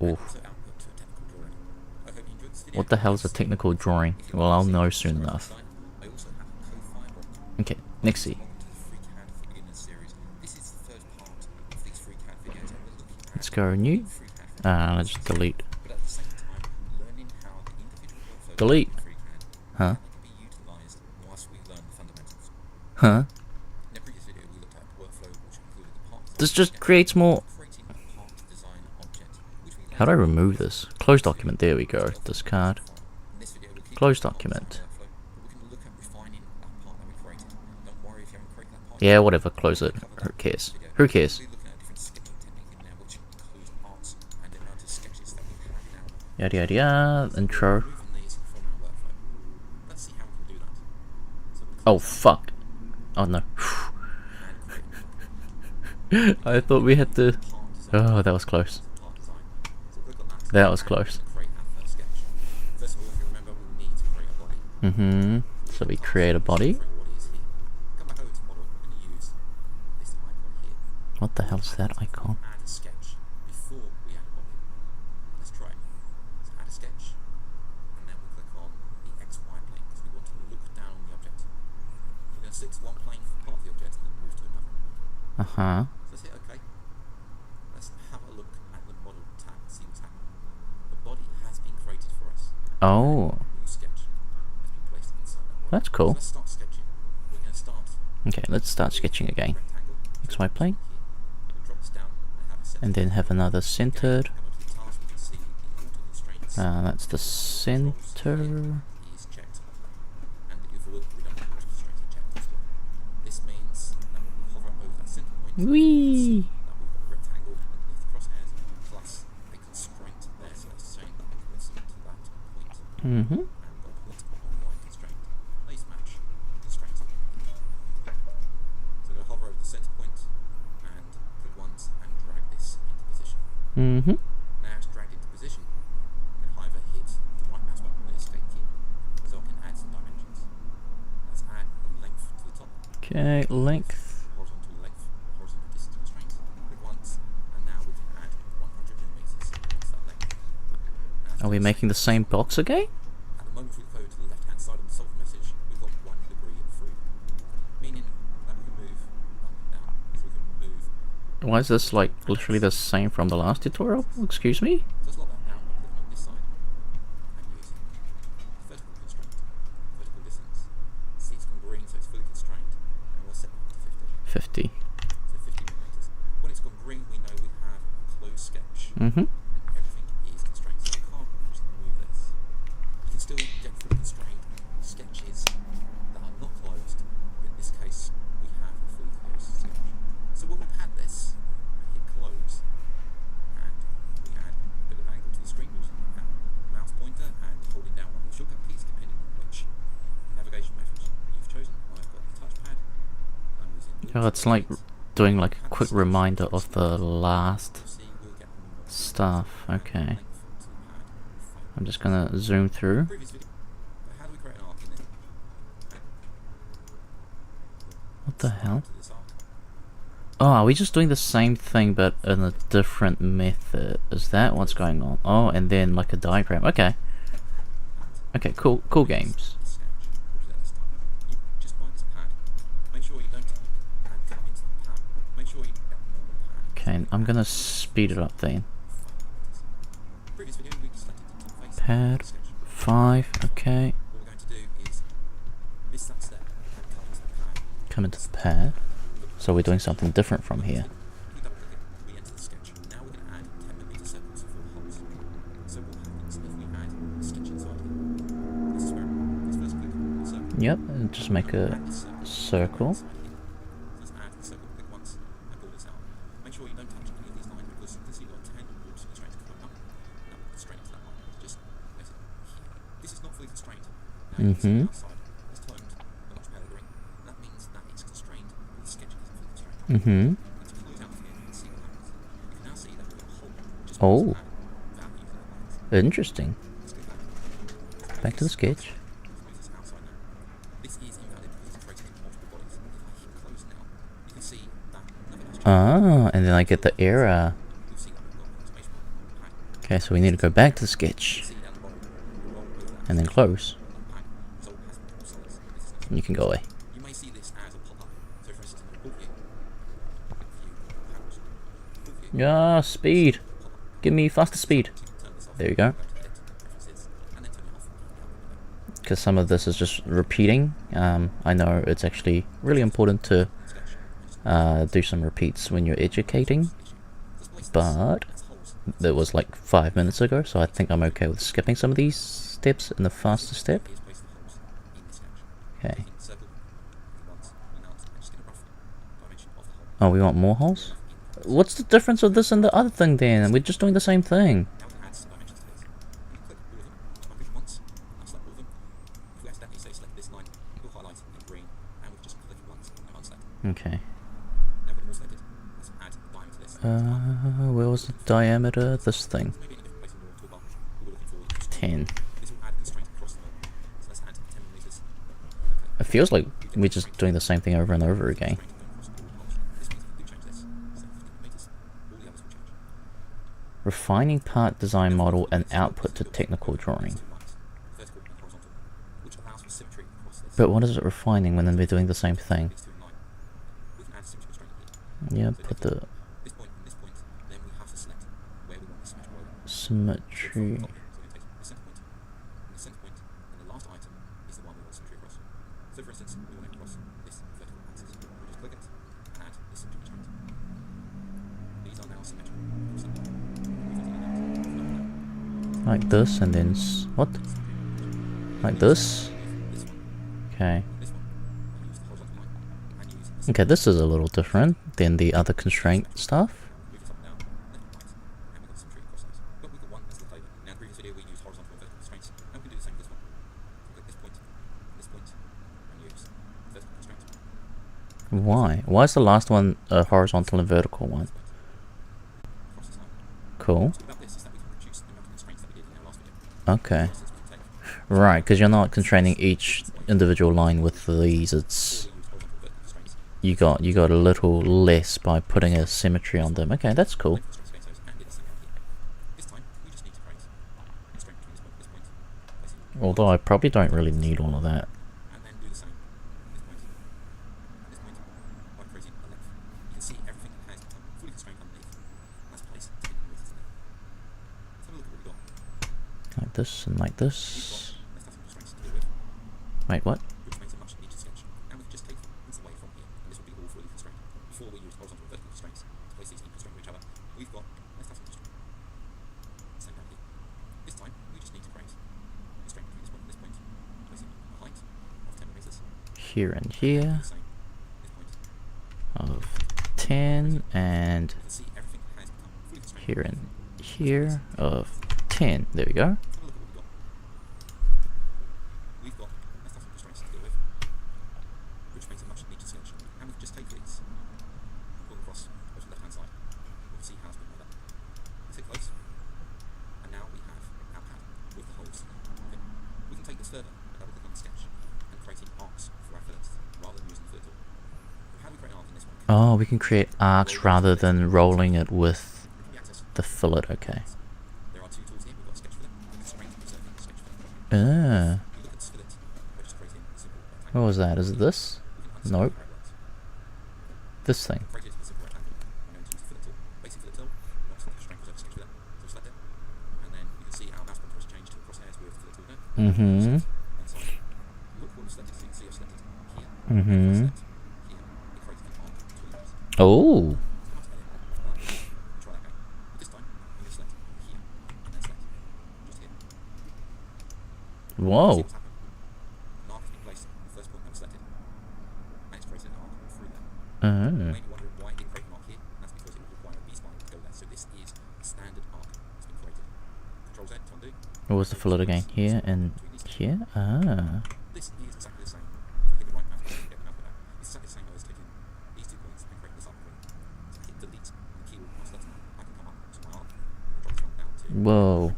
Oof. What the hell is a technical drawing? Well, I'll know soon enough. Okay, Nixie. Let's go new. Let's delete. Delete. Huh? Huh? This just creates more. How do I remove this? Close document. There we go. Discard. Close document. Yeah, whatever. Close it. Who cares? Who cares? Yada yada yada. Intro. Oh fuck. Oh no. I thought we had to. Oh, that was close. That was close. So we create a body. What the hell's that icon? Uh-huh. So hit OK. Let's have a look at the model tab and see what's happening. The body has been created for us. Oh. A new sketch has been placed inside that body. That's cool. So let's start sketching. We're going to start. Okay, let's start sketching again. XY plane. And then have another centered. That's the center. Wee. Mm-hmm. So go hover over the center point and click once and drag this into position. Mm-hmm. Now it's dragged into position. I'm going to either hit the right mouse button with the escape key, so I can add some dimensions. Let's add a length to the top. Okay, length. Are we making the same box again? At the moment, if we go to the left-hand side of the solver message, we've got 1 degree of freedom, meaning that we can move up and down. So we can move. Why is this like literally the same from the last tutorial? Excuse me? Just lock that down by clicking on this side and using vertical constraint, vertical distance. See, it's gone green, so it's fully constrained, and we'll set that to 50. 50. So 50 millimeters. When it's gone green, we know we have a closed sketch. Mm-hmm. Still get fully constrained sketches that are not closed. In this case, we have a fully closed sketch. So when we've had this, I hit close, and we add a bit of angle to the screen using our mouse pointer and holding down one of the shortcut keys, depending on which navigation method you've chosen. I've got the touchpad. I'm using. Oh, it's like doing like a quick reminder of the last stuff. Okay. I'm just gonna zoom through. What the hell? Oh, are we just doing the same thing but in a different method? Is that what's going on? Oh, and then like a diagram. Okay. Okay, cool games. Okay, I'm gonna speed it up then. Pad 5, okay. Come into the pad. So we're doing something different from here. Yep, and just make a circle. Mm-hmm. Mm-hmm. Oh. Interesting. Back to the sketch. Ah, and then I get the error. Okay, so we need to go back to the sketch. And then close. And you can go away. Yeah, speed. Give me faster speed. There you go. Because some of this is just repeating. I know it's actually really important to do some repeats when you're educating, but that was like 5 minutes ago, so I think I'm okay with skipping some of these steps in the faster step. Okay. Oh, we want more holes? What's the difference of this and the other thing then? We're just doing the same thing. Okay. Where was the diameter? This thing. 10. It feels like we're just doing the same thing over and over again. Refining part design model and output to technical drawing. But what is it refining when we're doing the same thing? Yeah, put the symmetry. Like this, and then what? Like this? Okay. Okay, this is a little different than the other constraint stuff. Why? Why is the last one a horizontal and vertical one? Cool. Okay. Right, because you're not constraining each individual line with these. It's you got a little less by putting a symmetry on them. Okay, that's cool. Although I probably don't really need all of that. Like this and like this. Wait, what? Here and here of 10, and here and here of 10. There we go. Oh, we can create arcs rather than rolling it with the fillet, okay. What was that? Is it this? Nope. This thing. Mm-hmm. Mm-hmm. Oh. Whoa. What was the fillet again? Here and here? Ah. Whoa.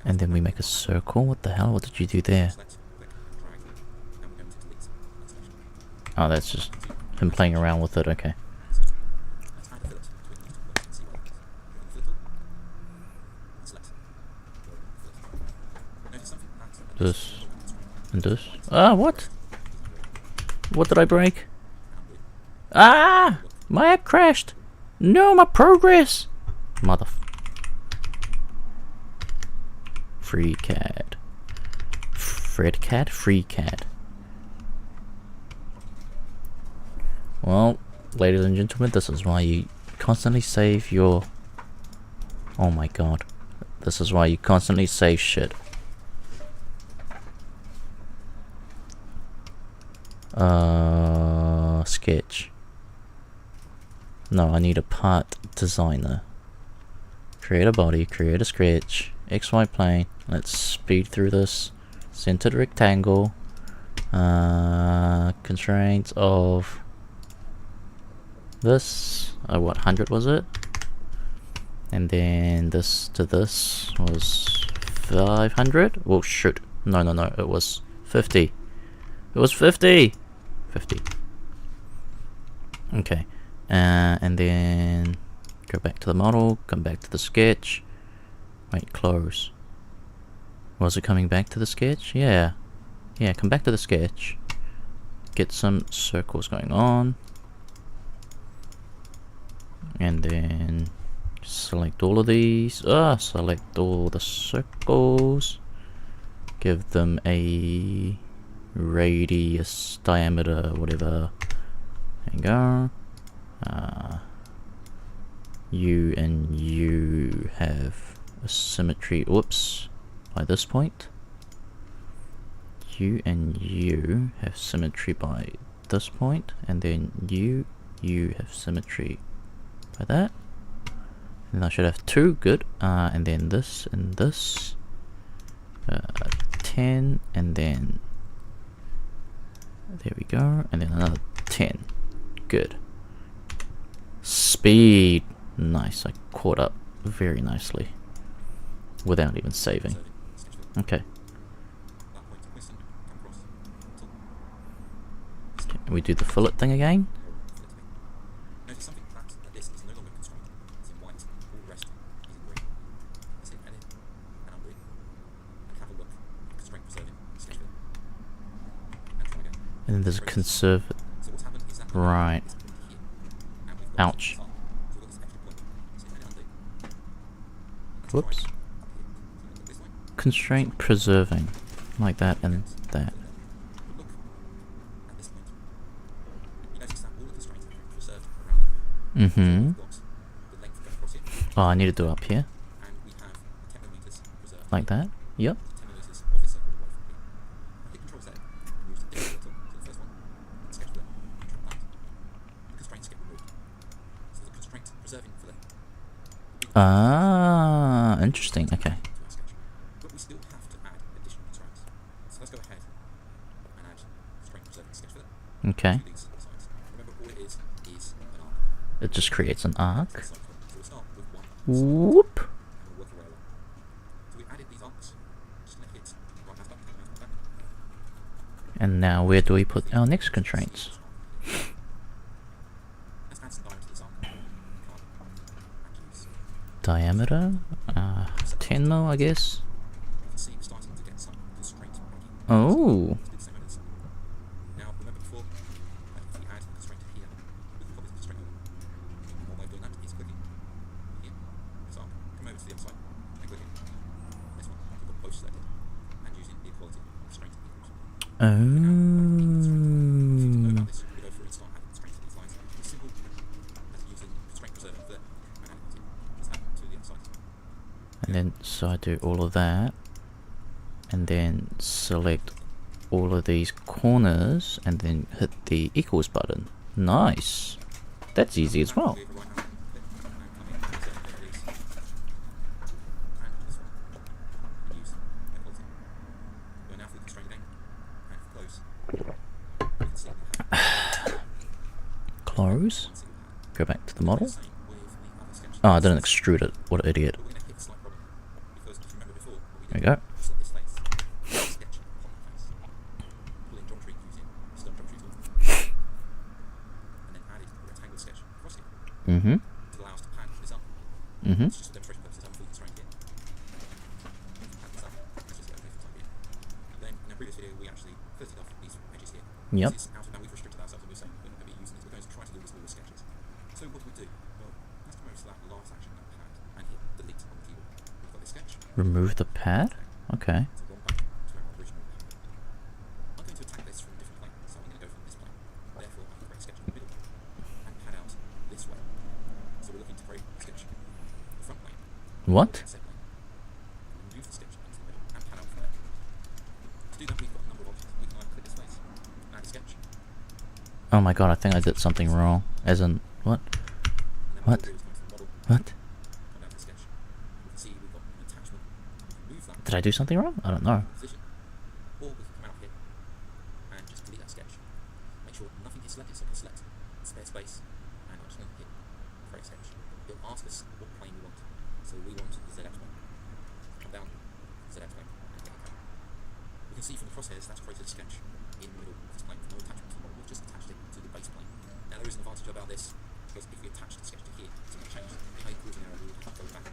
And then we make a circle? What the hell? What did you do there? Oh, that's just him playing around with it, okay. This and this. Ah, what? What did I break? Ah! My app crashed! No, my progress! Mother... FreeCAD. FredCAD? FreeCAD. Well, ladies and gentlemen, this is why you constantly save your... Oh my god. This is why you constantly save shit. Sketch. No, I need a part designer. Create a body, create a sketch, XY plane. Let's speed through this. Centered rectangle. Constraints of this. What, 100 was it? And then this to this was 500. Oh shoot! No, it was 50. It was 50. 50. Okay. And then go back to the model, come back to the sketch. Wait, close. Was it coming back to the sketch? Yeah. Yeah, come back to the sketch. Get some circles going on. And then select all of these. Select all the circles. Give them a radius, diameter, whatever. There you go. You and you have a symmetry. Whoops. By this point. You and you have symmetry by this point. And then you have symmetry by that. And I should have two. Good. And then this and this. 10. And then... There we go. And then another 10. Good. Speed. Nice. I caught up very nicely. Without even saving. Okay. We do the fillet thing again. And then there's a conserve. Right. Ouch. Whoops. Constraint preserving. Like that and that. Mm-hmm. Oh, I need to do up here. Like that? Yep. Ah, interesting. Okay. Okay. It just creates an arc. Whoop. And now where do we put our next constraints? diameter? 10 mil, I guess. Oh. And then, so I do all of that, and then select all of these corners, and then hit the equals button. Nice. That's easy as well. Close. Go back to the model. Oh, I didn't extrude it. What an idiot. There we go. Mm-hmm. Mm-hmm. Yep. Remove the pad? Okay. What? Oh my god, I think I did something wrong. As in, what? What? What? Did I do something wrong? I don't know.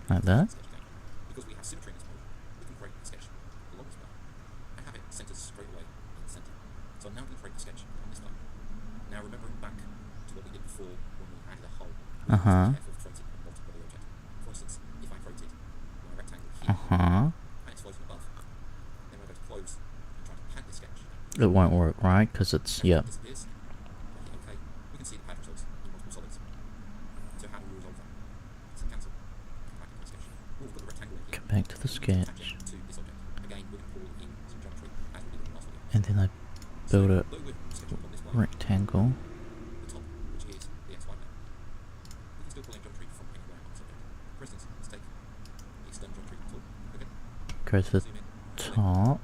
Like that? Uh-huh. Uh-huh. It won't work, right? Because it's, yeah. Go back to the sketch. And then I build a rectangle. Go to the top.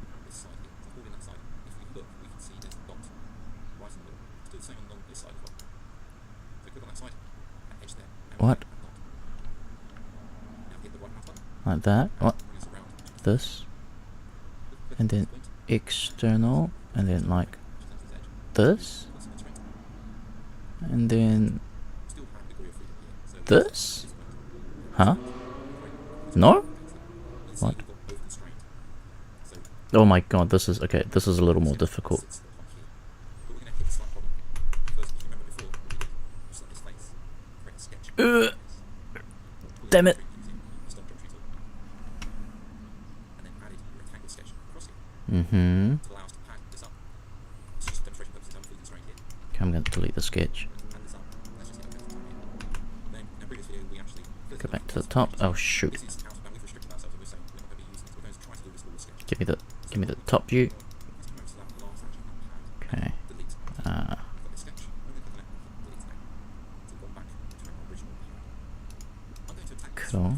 What? Like that? What? This? And then external, and then like this? And then this? Huh? No? What? Oh my god, this is, okay, this is a little more difficult. Damn it. Mm-hmm. Okay, I'm going to delete the sketch. Go back to the top. Oh shoot. Give me the top view. Okay. Cool.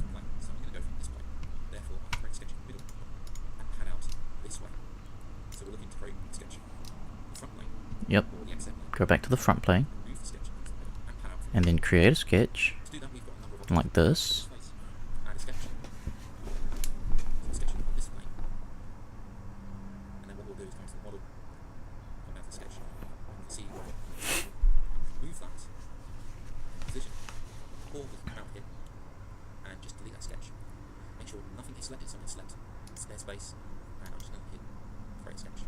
Yep. Go back to the front plane. And then create a sketch. Like this. select this, I'm going to select spare space, and I'm just going to hit create sketch.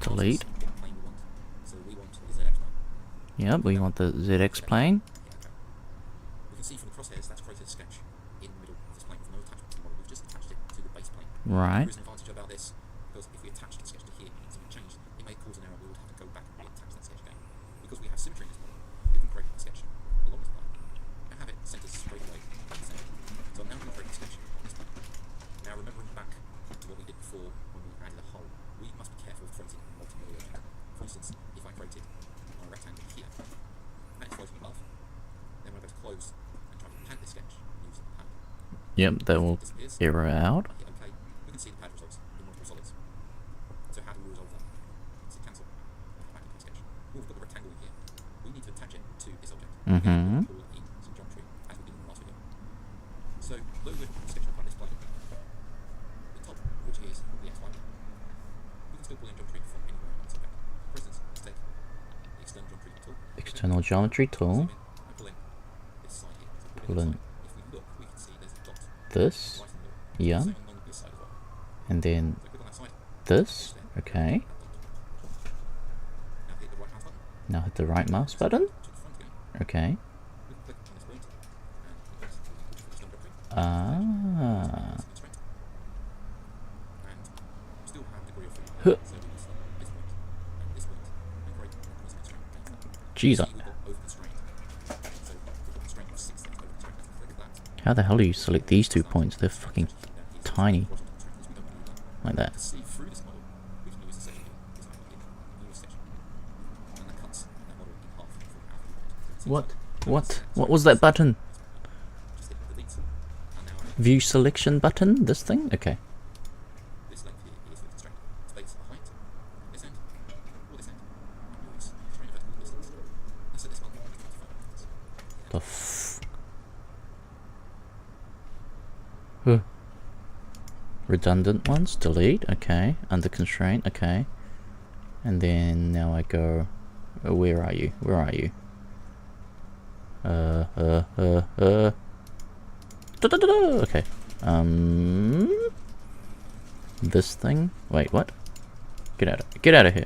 Delete. What plane we want. So we want the ZX plane. Yep, we want the ZX plane. We can see from the crosshairs that's created a sketch in the middle of this plane with no attachment to the model. We've just attached it to the base plane. Right. There is an advantage about this, because if we attach the sketch to here and something changed, it may cause an error. We would have to go back and reattach that sketch again. Because we have symmetry in this model, we can create a sketch along this plane and have it centered straight away at the center. So I'm now going to create a sketch on this plane. Now remembering back to what we did before when we added a hole, we must be careful of creating multiple objects. For instance, if I created my rectangle here, and it's floating above, then when I go to close and try to pan this sketch using the pad, Yep, that will error out. I hit OK, we can see the pad results in multiple solids. So how do we resolve that? So cancel, and come back into the sketch. Well, we've got the rectangle in here. We need to attach it to this object. Mm-hmm. Pull in some geometry, as we did in the last video. So, though we're sketching upon this plane, the top, which is the XY plane, we can still pull in geometry from anywhere on this object. For instance, let's take the external geometry tool. External geometry tool. Zoom in and pull in this side here. So Pull in if we look, we can see there's a dot this. right in the middle. Yeah. Same along this side as well. And then So click on that side, this. Okay. now hit the right mouse button, Now hit the right mouse button. to the front again. Okay. We can click on this point, and it goes to the external geometry. Ah. Constraint. And still have a degree of freedom. Huh. So we can select this point and this point and create a constraint against that. Jeez. See, we've got over constraint. So we've got constraint of 6 things over constraint. If we click that, How the hell do you select these 2 points? They're fucking tiny. horizontal constraint, because we don't want to do that. Like that. To see through this model, we can use the section here, this angle here, use section. And that cuts that model in half from our viewpoint. So What? it's What? like- What was that button? Just hit delete. And now I have View selection button? This thing? Okay. this length here is the constraint. Space a height, this end, or this end. And use constraint of vertical distance. Let's set this one to 25 meters. The f... Huh. Redundant ones, delete, okay. Under constraint, okay. And then now I go... where are you? Where are you? Okay. This thing? Wait, what? Get out of here.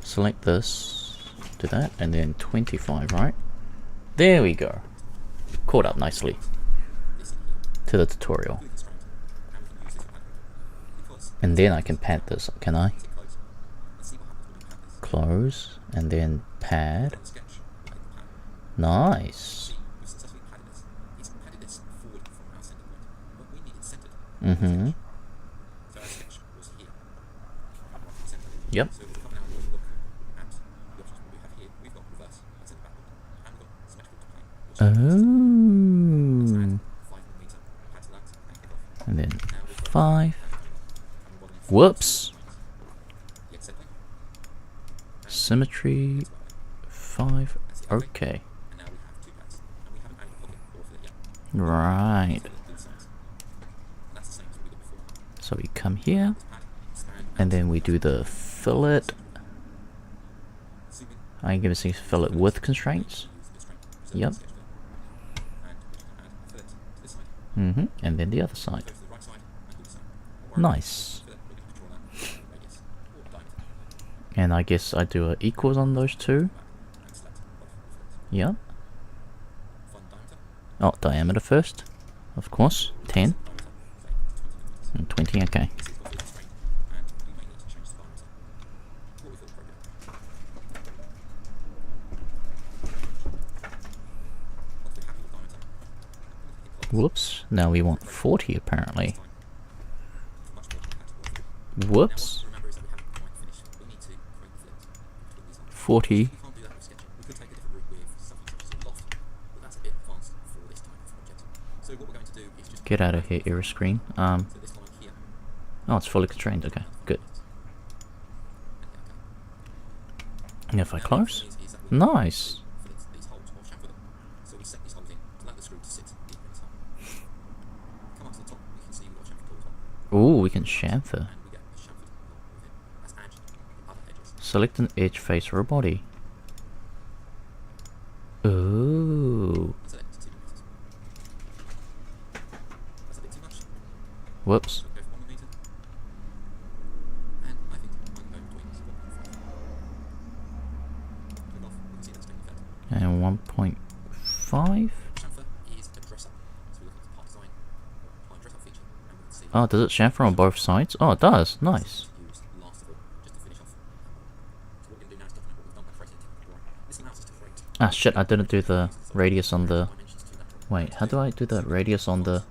Select this. Do that, and then 25, right? There we go. Caught up nicely to the tutorial. And then I can pad this, can I? Close, and then pad. Nice. Mm-hmm. Yep. Oh. And then 5. Whoops. Symmetry 5. Okay. Right. So we come here, and then we do the fillet. I'm gonna say fillet with constraints. Yep. And then the other side. Nice. And I guess I do a equals on those two. Yep. Oh, diameter first. Of course. 10. And 20, okay. Whoops. Now we want 40 apparently. Whoops. 40. Get out of here, error screen. Oh, it's fully constrained. Okay, good. And if I close, nice. Ooh, we can chamfer. Select an edge face for a body. Ooh. Whoops. And 1.5. Oh, does it chamfer on both sides? Oh, it does. Nice. Ah, shit, I didn't do the radius on the... Wait, how do I do the radius on the...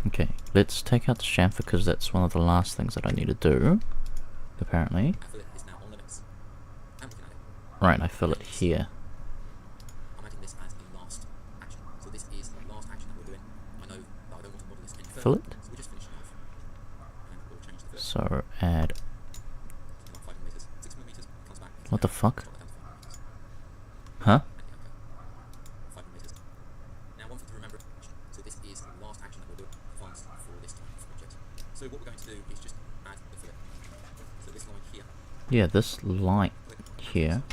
Okay, let's take out the chamfer because that's one of the last things that I need to do, apparently. Right, I fill it here. Fill it. So add... What the fuck? Huh? So what we're going to do is just add the fillet. So this line here. Yeah, this line here.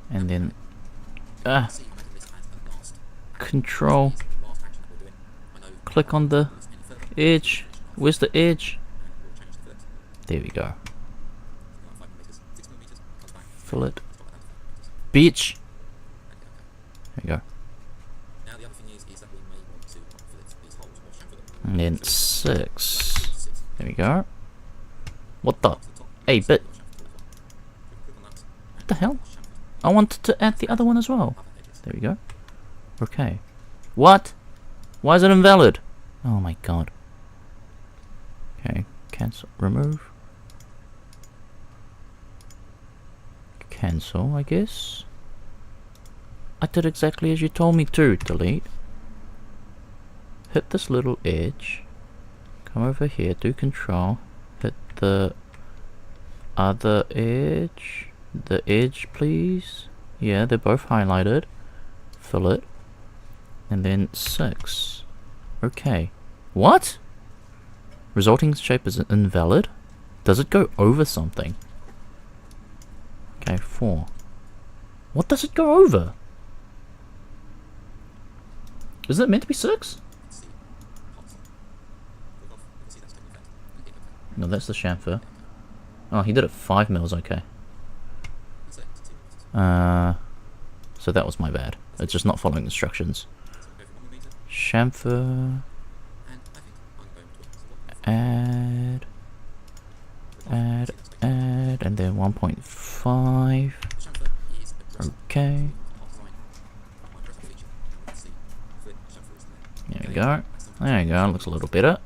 And then control. Click on the edge. Where's the edge? There we go. Fillet. Bitch. There we go. And then 6. There we go. What the? 8-bit. What the hell? I wanted to add the other one as well. There we go. Okay. What? Why is it invalid? Oh my god. Okay. Cancel. Remove. Cancel, I guess. I did exactly as you told me to. Delete. Hit this little edge. Come over here. Do control. Hit the other edge. The edge, please. Yeah, they're both highlighted. Fill it. And then 6. Okay. What? Resulting shape is invalid? Does it go over something? Okay, 4. What does it go over? Is it meant to be 6? No, that's the chamfer. Oh, he did it 5 mils, okay. So that was my bad. It's just not following instructions. Chamfer. Add, and then 1.5. Okay. There we go. There you go. Looks a little better.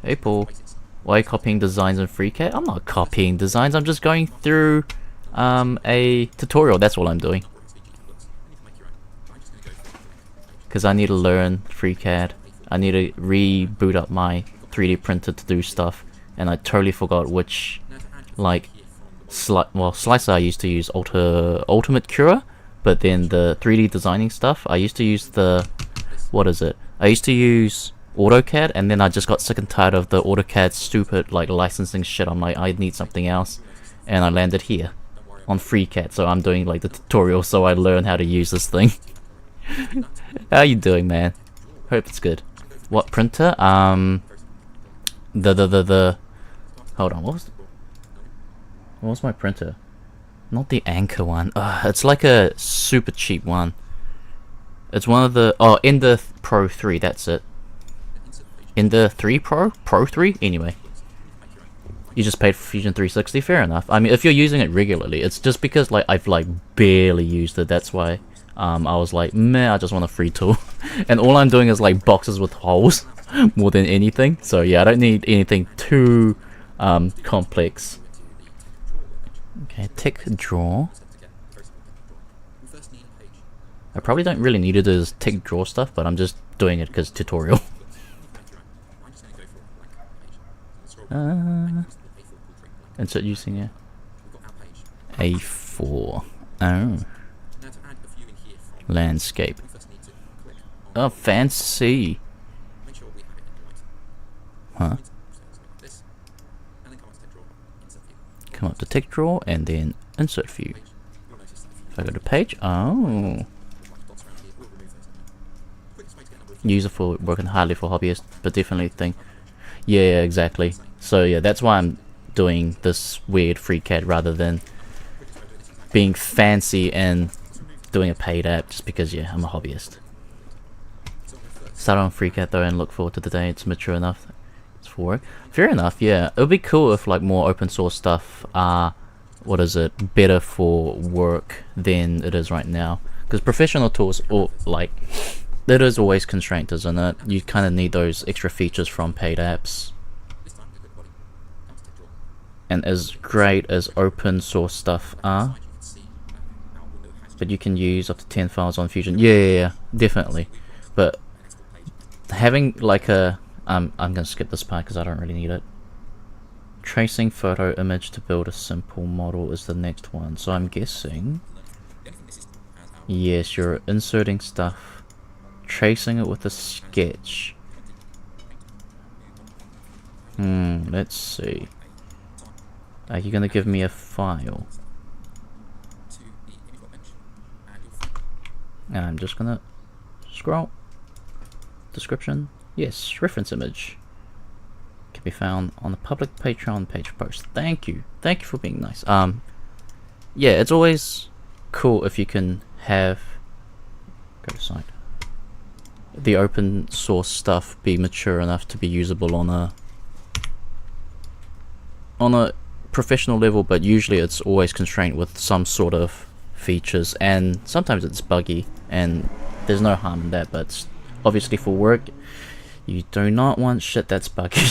Hey Paul, why are you copying designs in FreeCAD? I'm not copying designs, I'm just going through a tutorial, that's all I'm doing. Because I need to learn FreeCAD. I need to reboot up my 3D printer to do stuff. And I totally forgot which, like, Slicer I used to use Ultimate Cura. But then the 3D designing stuff, I used to use the, what is it? I used to use AutoCAD, and then I just got sick and tired of the AutoCAD stupid like licensing shit. I'm like, I need something else, and I landed here on FreeCAD. So I'm doing like the tutorial so I learn how to use this thing. How you doing, man? Hope it's good. What printer? Hold on, what was my printer? Not the Anker one. It's like a super cheap one. It's one of the Ender Pro 3. That's it. Ender 3 Pro 3. Anyway, you just paid for Fusion 360. Fair enough. I mean, if you're using it regularly, it's just because like I've like barely used it. That's why I was like, meh, I just want a free tool. And all I'm doing is like boxes with holes more than anything. So yeah, I don't need anything too complex. Okay, tick draw. I probably don't really need to do this tick draw stuff, but I'm just doing it because tutorial. Insert using A4. Oh. Landscape. Oh, fancy. Huh? Come up to text drawer and then insert view. If I go to page, oh. User for working hardly for hobbyists, but definitely think. Yeah, exactly. So yeah, that's why I'm doing this weird FreeCAD rather than being fancy and doing a paid app, just because yeah, I'm a hobbyist. Start on FreeCAD though and look forward to the day it's mature enough. It's for work. Fair enough, yeah. It would be cool if like more open source stuff are, what is it, better for work than it is right now. Because professional tools, or like, it is always constrained, isn't it? You kind of need those extra features from paid apps. And as great as open source stuff are, but you can use up to 10 files on Fusion. Yeah, definitely. But having like a I'm gonna skip this part because I don't really need it. Tracing photo image to build a simple model is the next one. So I'm guessing, yes, you're inserting stuff, tracing it with a sketch. Let's see. Are you gonna give me a file? And I'm just gonna scroll. Description. Yes, reference image. Can be found on the public Patreon page post. Thank you. Thank you for being nice. Yeah, it's always cool if you can have, go to site, the open source stuff be mature enough to be usable on a professional level, but usually it's always constrained with some sort of features, and sometimes it's buggy, and there's no harm in that, but obviously for work, you do not want shit that's buggy.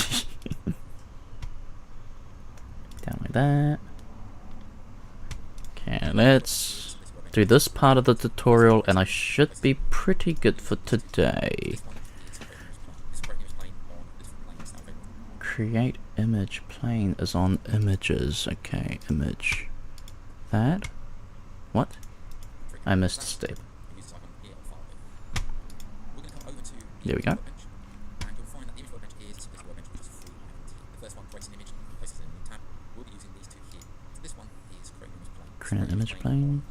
Down like that. Okay, let's do this part of the tutorial, and I should be pretty good for today. Create image plane is on images. Okay, image. That. What? I missed a step. There we go. Create an image plane.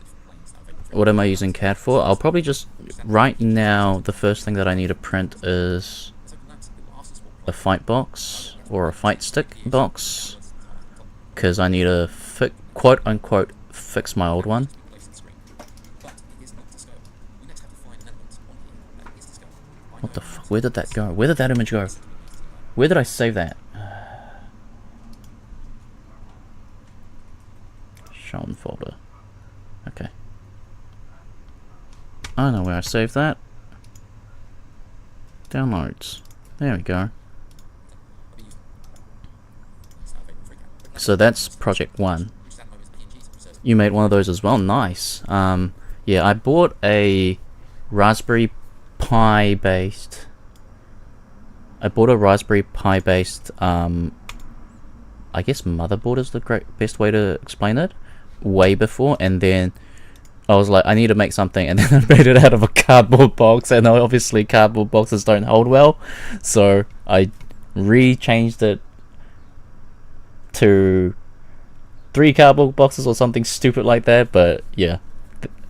What am I using CAD for? I'll probably just, right now, the first thing that I need to print is a fight box, or a fight stick box, because I need to quote unquote fix my old one. What the fuck? Where did that go? Where did that image go? Where did I save that? Shown folder. Okay. I know where I saved that. Downloads. There we go. So that's project 1. You made one of those as well? Nice. Yeah, I bought a Raspberry Pi based. I guess motherboard is the best way to explain it. Way before, and then I was like, I need to make something, and then I made it out of a cardboard box, and obviously cardboard boxes don't hold well, so I changed it to 3 cardboard boxes or something stupid like that. But yeah,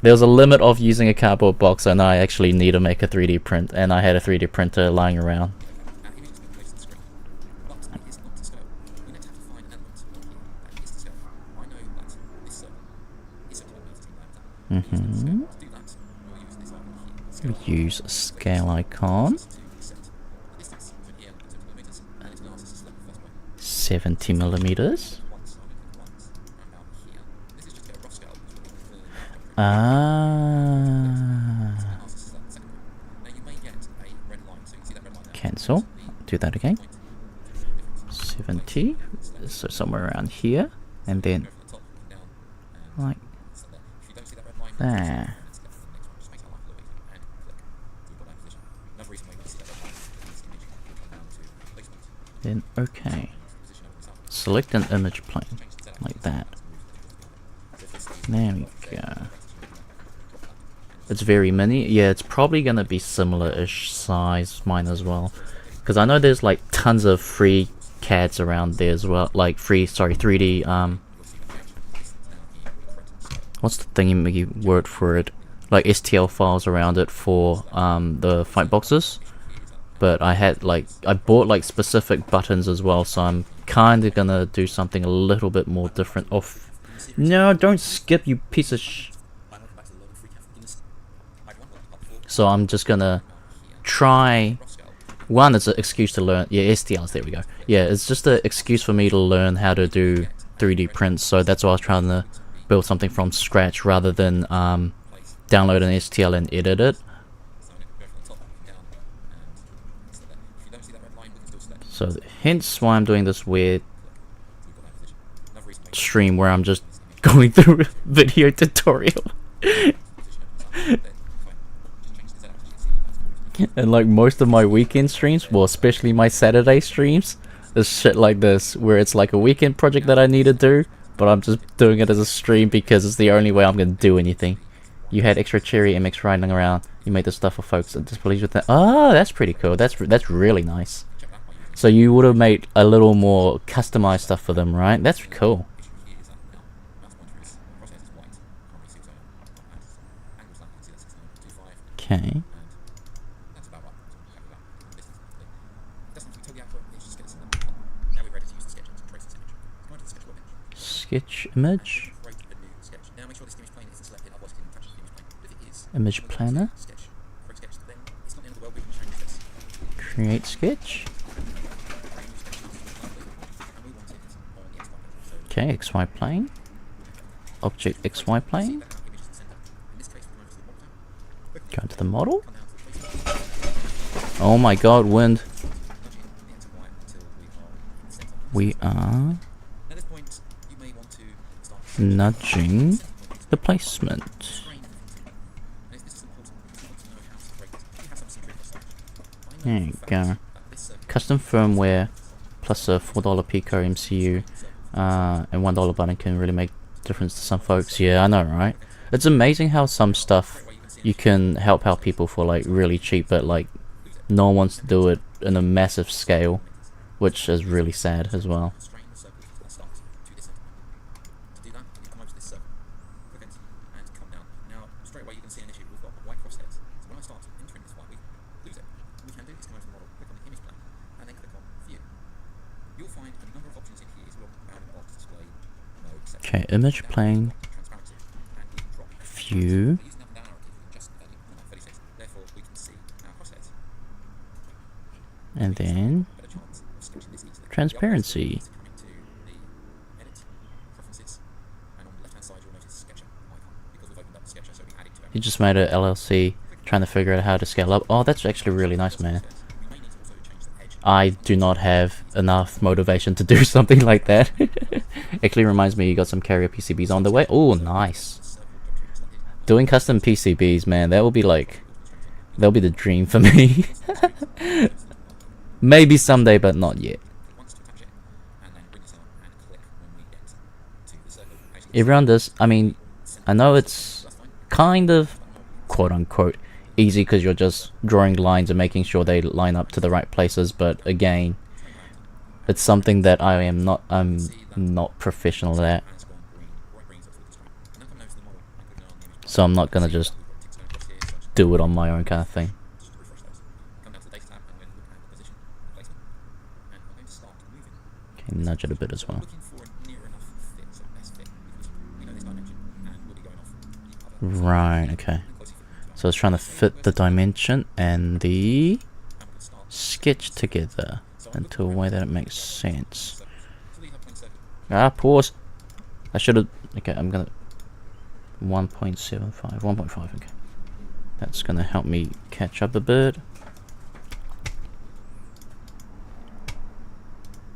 there was a limit of using a cardboard box, and I actually need to make a 3D print, and I had a 3D printer lying around. We use a scale icon. 70 millimeters. Cancel. Do that again. 70. So somewhere around here, and then like there. Then okay. Select an image plane like that. There we go. It's very mini. Yeah, it's probably gonna be similar-ish size mine as well. Because I know there's like tons of free CADs around there as well. Like 3D, what's the thingy word for it? Like STL files around it for the fight boxes. But I bought like specific buttons as well, so I'm kinda gonna do something a little bit more different. No, don't skip, you piece of So I'm just gonna try. One, it's an excuse to learn. Yeah, STLs, there we go. Yeah, it's just an excuse for me to learn how to do 3D prints, so that's why I was trying to build something from scratch rather than download an STL and edit it. So hence why I'm doing this weird stream where I'm just going through a video tutorial. And like most of my weekend streams, well especially my Saturday streams, is shit like this, where it's like a weekend project that I need to do, but I'm just doing it as a stream because it's the only way I'm gonna do anything. You had extra cherry MX riding around, you made the stuff for folks that displeased with that. Oh, that's pretty cool, that's really nice. So you would have made a little more customized stuff for them, right? That's cool. Okay. Sketch image. Image planner. Create sketch. Okay, XY plane. Object XY plane. Go into the model. Oh my god, wind. We are nudging the placement. There you go. Custom firmware plus a $4 Pico MCU and $1 button can really make a difference to some folks. Yeah, I know, right? It's amazing how some stuff you can help out people for like really cheap, but like no one wants to do it in a massive scale, which is really sad as well. Okay, image plane, view, and then transparency. You just made a LLC trying to figure out how to scale up. Oh, that's actually really nice, man. I do not have enough motivation to do something like that. Actually reminds me, you got some carrier PCBs on the way. Oh, nice. Doing custom PCBs, man, that will be like, that'll be the dream for me. Maybe someday, but not yet. Everyone does, I mean, I know it's kind of, quote unquote, easy because you're just drawing lines and making sure they line up to the right places, but again, it's something that I'm not professional at, so I'm not gonna just do it on my own kind of thing. Okay, nudge it a bit as well. Right, okay. So I was trying to fit the dimension and the sketch together into a way that it makes sense. Ah, pause. I should have. Okay, I'm gonna 1.75, 1.5. Okay, that's gonna help me catch up a bit.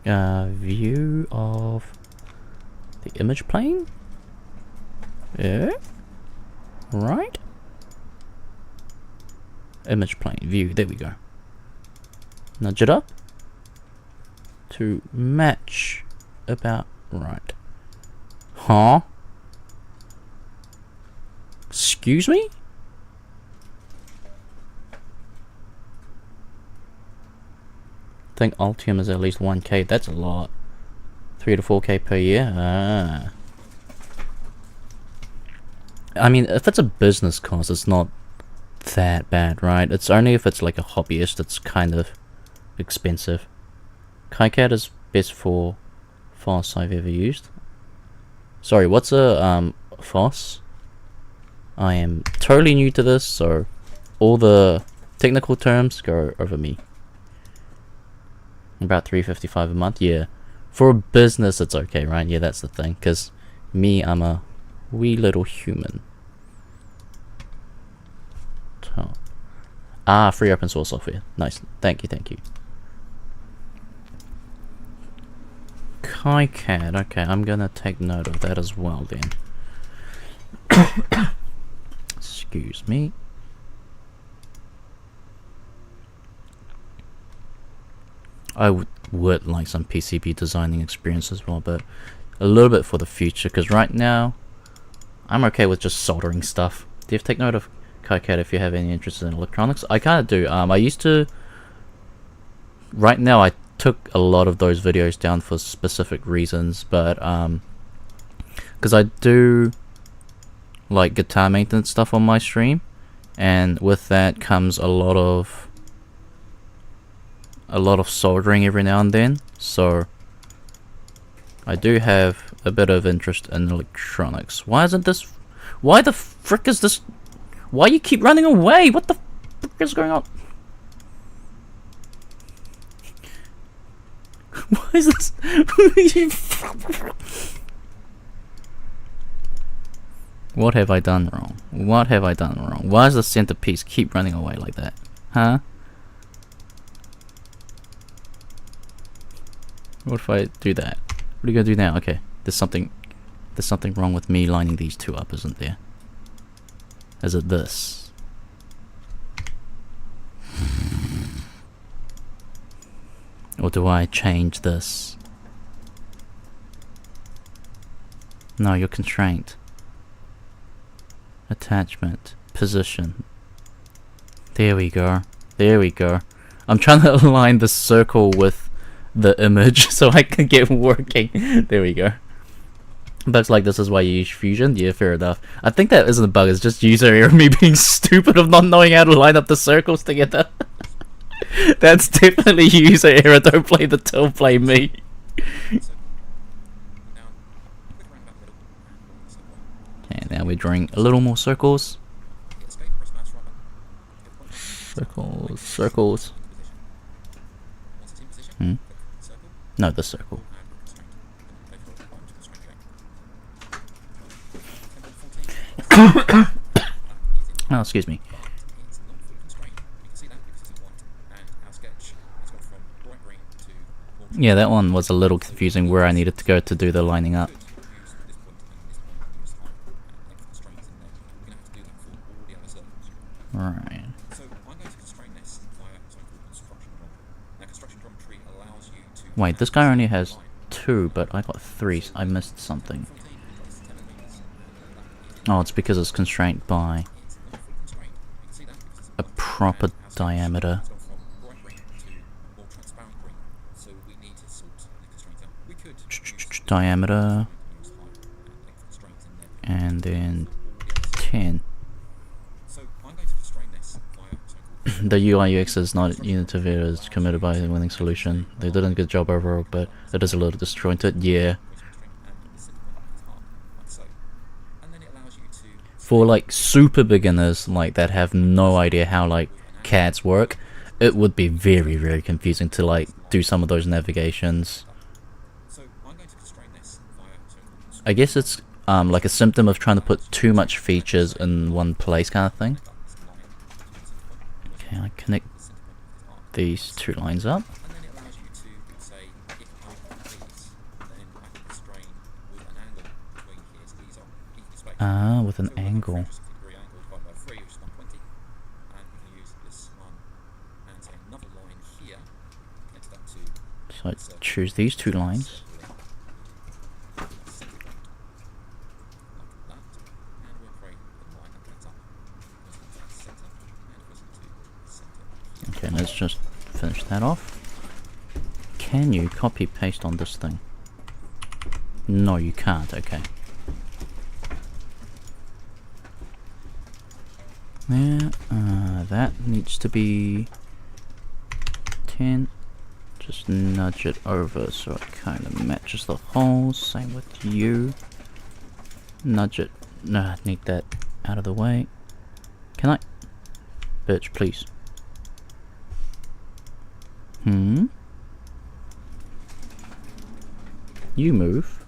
View of the image plane. Yeah. Right. Image plane view. There we go. Nudge it up to match about right. Huh? Excuse me? think Altium is at least 1k. That's a lot. 3 to 4k per year. Ah. I mean, if it's a business cost, it's not that bad, right? It's only if it's like a hobbyist it's kind of expensive. KiCad is best for FOSS I've ever used. Sorry, what's a FOSS? I am totally new to this, so all the technical terms go over me. About $3.55 a month, yeah. For a business, it's okay, right? Yeah, that's the thing. Because me, I'm a wee little human. Ah, free open source software. Nice. Thank you, thank you. KiCad. Okay, I'm gonna take note of that as well then. Excuse me. I would like some PCB designing experience as well, but a little bit for the future, because right now I'm okay with just soldering stuff. Dev, take note of KiCad if you have any interest in electronics. I kind of do. I used to. Right now I took a lot of those videos down for specific reasons, but because I do like guitar maintenance stuff on my stream, and with that comes a lot of soldering every now and then, so I do have a bit of interest in electronics. Why isn't this... Why the frick is this... Why you keep running away? What the frick is going on? Why is this... What have I done wrong? What have I done wrong? Why does the centerpiece keep running away like that? Huh? What if I do that? What are you gonna do now? Okay, there's something wrong with me lining these two up, isn't there? Is it this? Or do I change this? No, you're constraint. Attachment. Position. There we go. There we go. I'm trying to align the circle with the image so I can get working. There we go. Bugs like this is why you use Fusion? Yeah, fair enough. I think that isn't a bug, it's just user error, me being stupid of not knowing how to line up the circles together. That's definitely user error, don't play the till, play me. Okay, now we're drawing a little more circles. Circles, circles. No, the circle. Oh, excuse me. Yeah, that one was a little confusing where I needed to go to do the lining up. Right. Wait, this guy only has 2, but I got 3. I missed something. Oh, it's because it's constrained by a proper diameter. Diameter. And then 10. The UI UX is not unitive errors committed by the winning solution. They did a good job overall, but it is a little disjointed. Yeah. For like super beginners like that have no idea how like CADs work, it would be very, very confusing to like do some of those navigations. I guess it's like a symptom of trying to put too much features in one place kind of thing. Okay, I connect these 2 lines up. Ah, with an angle. So I choose these 2 lines. Okay, let's just finish that off. Can you copy paste on this thing? No, you can't. Okay. Yeah, that needs to be 10. Just nudge it over so it kind of matches the holes. Same with you. Nudge it. No, I need that out of the way. Can I? Bitch, please. You move.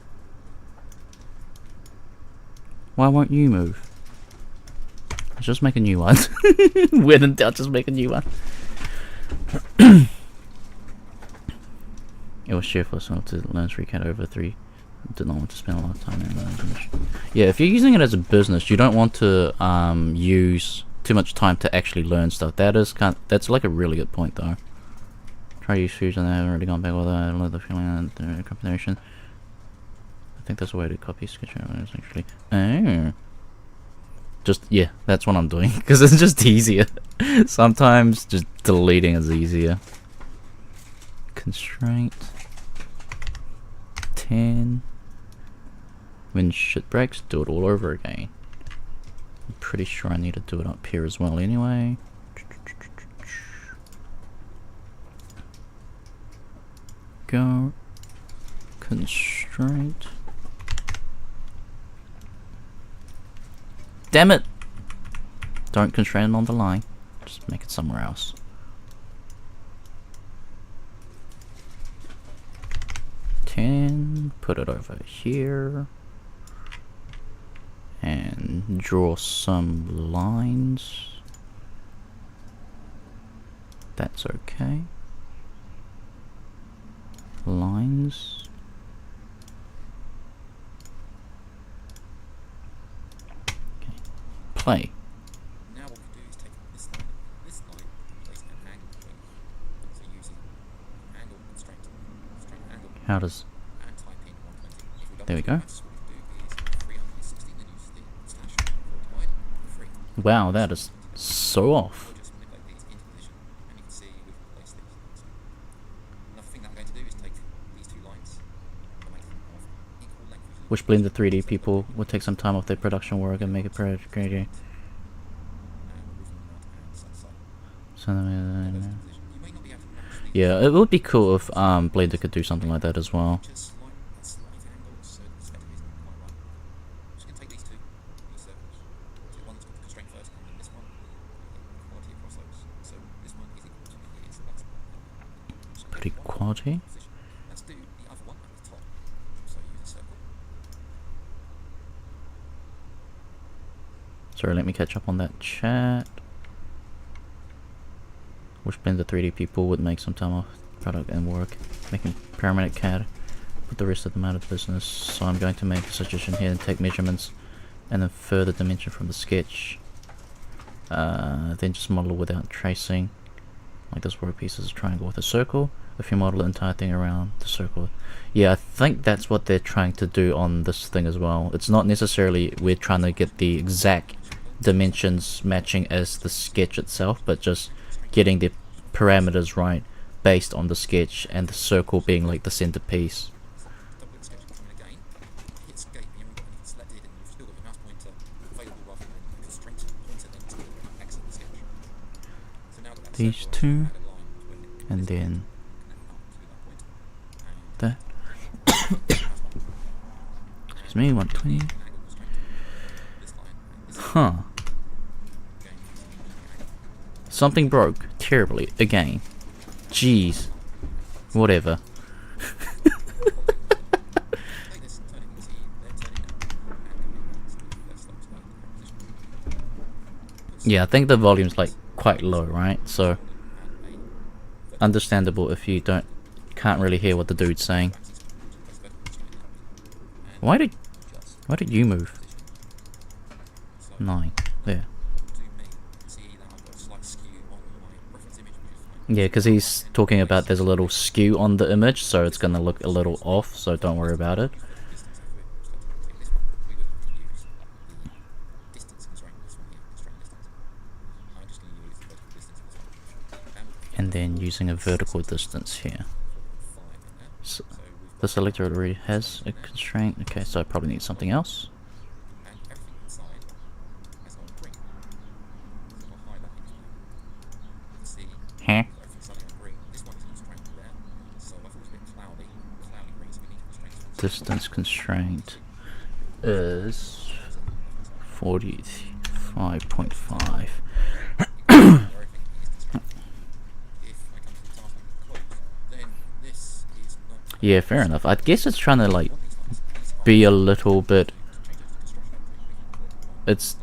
Why won't you move? Let's just make a new one. When in doubt, just make a new one. It was cheerful so to learn 3CAD over 3. Did not want to spend a lot of time in that. Yeah, if you're using it as a business, you don't want to use too much time to actually learn stuff. That's like a really good point though. Try to use Fusion, I haven't really gone back with that. I love the feeling and the combination. I think there's a way to copy sketch actually. Oh. Just, yeah, that's what I'm doing. Because it's just easier. Sometimes just deleting is easier. Constraint. 10. When shit breaks, do it all over again. I'm pretty sure I need to do it up here as well anyway. Go. Constraint. Damn it! Don't constrain it on the line. Just make it somewhere else. Put it over here. And draw some lines. That's okay. Lines. Okay. Play. Now what we do is take this line, place an angle point. So using angle constraint angle. How does? And type in 120. If we don't there we go. What we do is 360, then use the slash divide 3. Wow, that is so off. We'll just manipulate these into position, and you can see we've replaced these. So another thing that I'm going to do is take these two lines and make them of equal length. Which Blender 3D people will take some time off their production work and make it pretty great. So, yeah, it would be cool if Blender could do something like that as well. Pretty quality. Sorry, let me catch up on that chat. Wish Blender 3D people would make some time off product and work making paramedic CAD, put the rest of them out of business. So I'm going to make a suggestion here and take measurements and then further dimension from the sketch. Then just model without tracing. Like this workpiece is a triangle with a circle. If you model the entire thing around the circle. Yeah, I think that's what they're trying to do on this thing as well. It's not necessarily we're trying to get the exact dimensions matching as the sketch itself, but just getting the parameters right based on the sketch and the circle being like the centerpiece. These two, and then that. Excuse me, 120. Huh. Something broke terribly again. Jeez. Whatever. Yeah, I think the volume's like quite low, right? So understandable if you can't really hear what the dude's saying. Why did you move? 9. There. Yeah, because he's talking about there's a little skew on the image, so it's gonna look a little off, so don't worry about it. And then using a vertical distance here. So the selector already has a constraint. Okay, so I probably need something else. Huh? Distance constraint is 45.5. Yeah, fair enough. I guess it's trying to like be a little bit. It's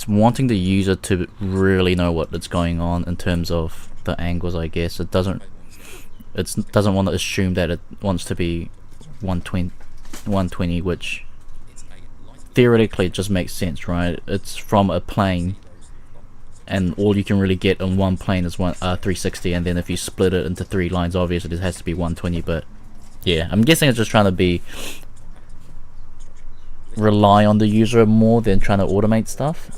wanting the user to really know what is going on in terms of the angles. I guess it doesn't want to assume that it wants to be 120, which theoretically just makes sense, right? It's from a plane, and all you can really get in one plane is 360, and then if you split it into 3 lines, obviously it has to be 120. But yeah, I'm guessing it's just trying to rely on the user more than trying to automate stuff.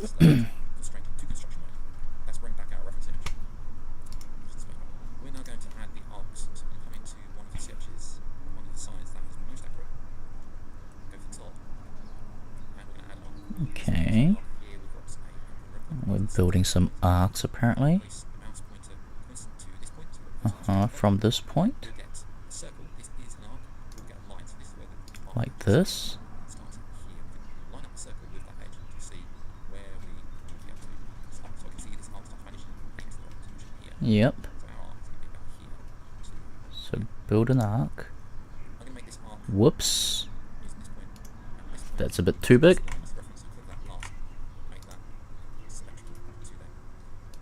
Okay. We're building some arcs apparently. From this point. Like this. Yep. So build an arc. Whoops. That's a bit too big.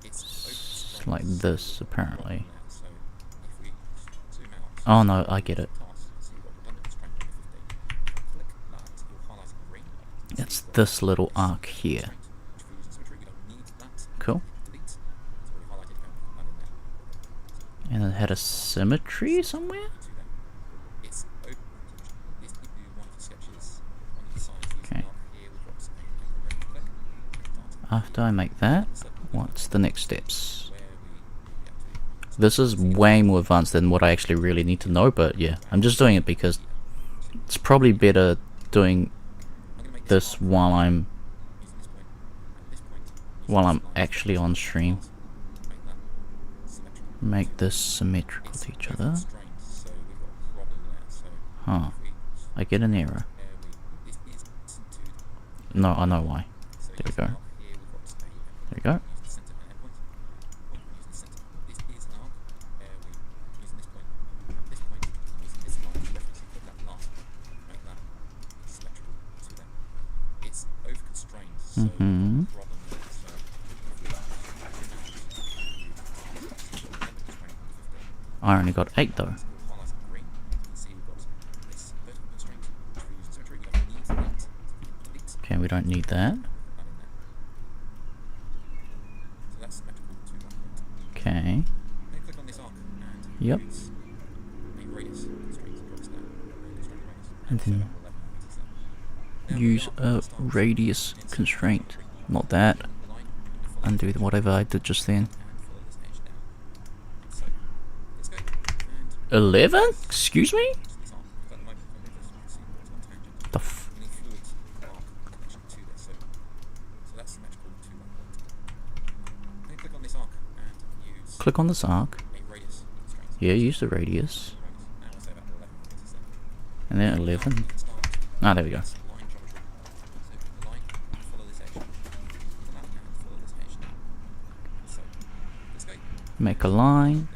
It's like this apparently. Oh no, I get it. It's this little arc here. Cool. And it had a symmetry somewhere? Okay. After I make that, what's the next steps? This is way more advanced than what I actually really need to know, but yeah, I'm just doing it because it's probably better doing this while I'm actually on stream. Make this symmetrical to each other. Huh. I get an error. No, I know why. There we go. There we go. I only got 8 though. Okay, we don't need that. Okay. Yep. And then use a radius constraint. Not that. Undo whatever I did just then. 11? Excuse me? The f... Click on this arc. Yeah, use the radius. And then 11. Ah, there we go. Make a line.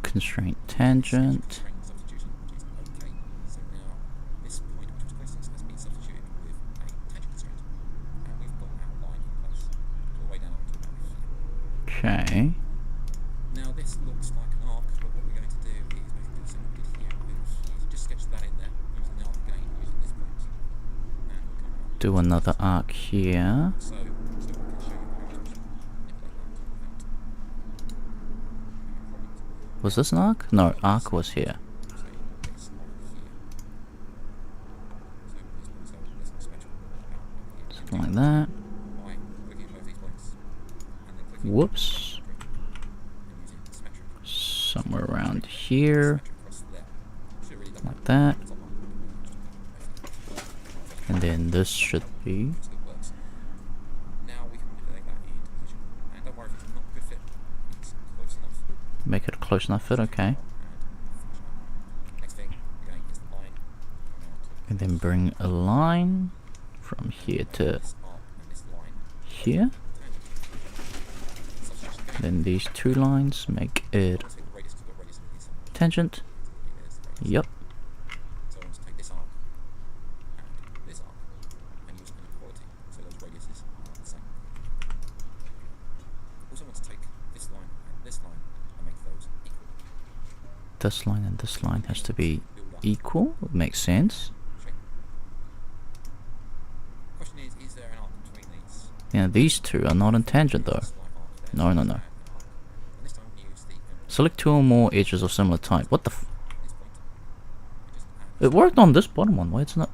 Constraint tangent. Okay. Now this looks like an arc, but what we're going to do is basically do something we did here over here. Just sketch that in there, using the arc again, using this point. And we'll come out. Do another arc here. So we can show you how to manipulate that without. Was this an arc? No, arc was here. Something like that. Whoops. Somewhere around here. Like that. And then this should be... Make it a close enough fit, okay. And then bring a line from here to here. Then these two lines make it tangent. Yep. This line and this line has to be equal. It makes sense. Yeah, these two are not in tangent though. No, no, no. Select two or more edges of similar type. What the f... It worked on this bottom one. Why it's not...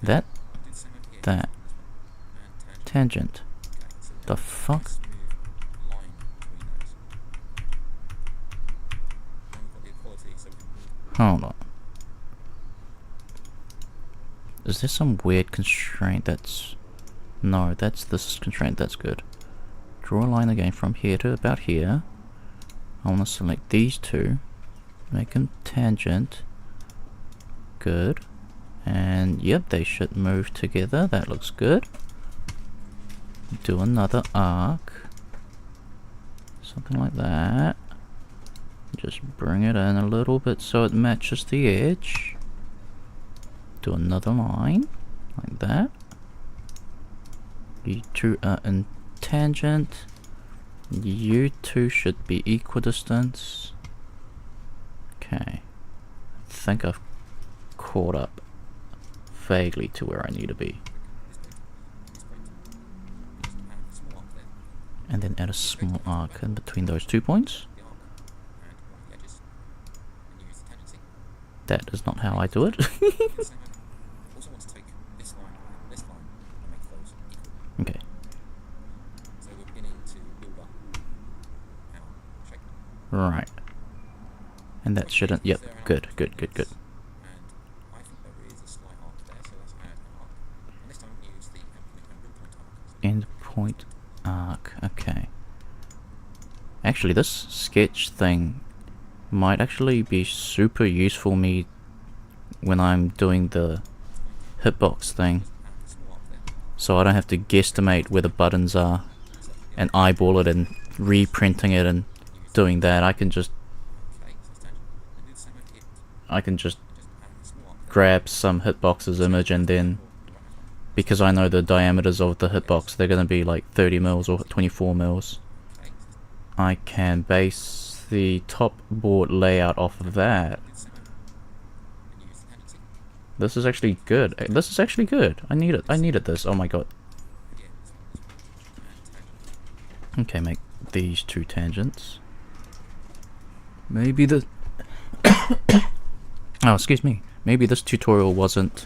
That. Tangent. The fuck? Hold on. Is there some weird constraint that's... No, this constraint, that's good. Draw a line again from here to about here. I want to select these two. Make them tangent. Good. And yep, they should move together. That looks good. Do another arc. Something like that. Just bring it in a little bit so it matches the edge. Do another line. Like that. You two are in tangent. You two should be equidistant. Okay. I think I've caught up vaguely to where I need to be. And then add a small arc in between those 2 points. That is not how I do it. Okay. Right. And that shouldn't... Yep, good. Endpoint arc, okay. Actually, this sketch thing might actually be super useful me when I'm doing the hitbox thing. So I don't have to guesstimate where the buttons are and eyeball it and reprinting it and doing that. I can just grab some hitbox's image, and then because I know the diameters of the hitbox, they're going to be like 30 mils or 24 mils. I can base the top board layout off of that. This is actually good. This is actually good. I needed this. Oh my god. Okay, make these two tangents. Maybe the... Oh, excuse me. Maybe this tutorial wasn't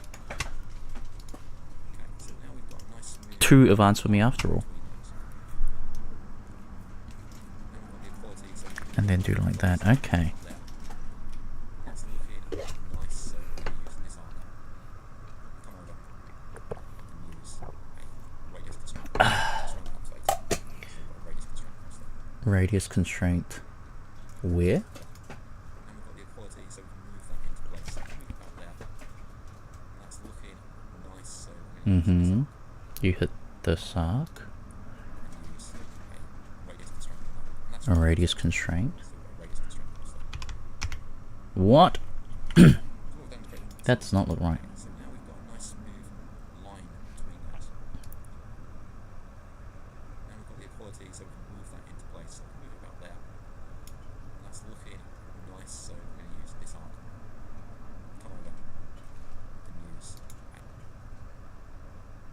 too advanced for me after all. And then do like that. Okay. Radius constraint. Where? Mm-hmm. You hit this arc. A radius constraint. What? That does not look right.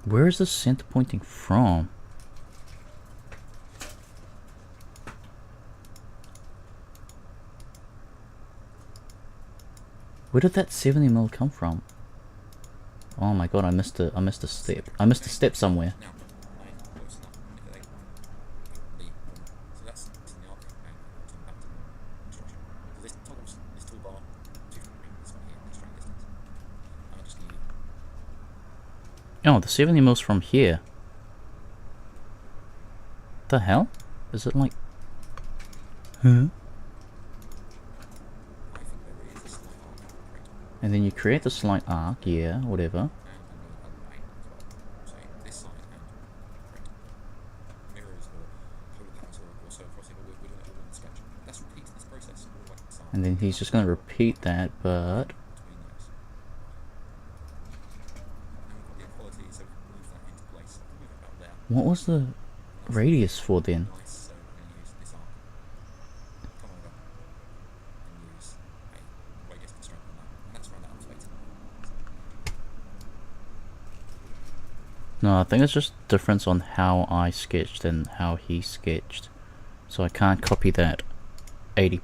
Where is the center pointing from? Where did that 70 mil come from? Oh my god, I missed a step. I missed a step somewhere. Oh, the 70 mils from here. The hell? Is it like... Huh? And then you create the slight arc, yeah, whatever. And then he's just going to repeat that, but... What was the radius for then? No, I think it's just difference on how I sketched and how he sketched. So I can't copy that 80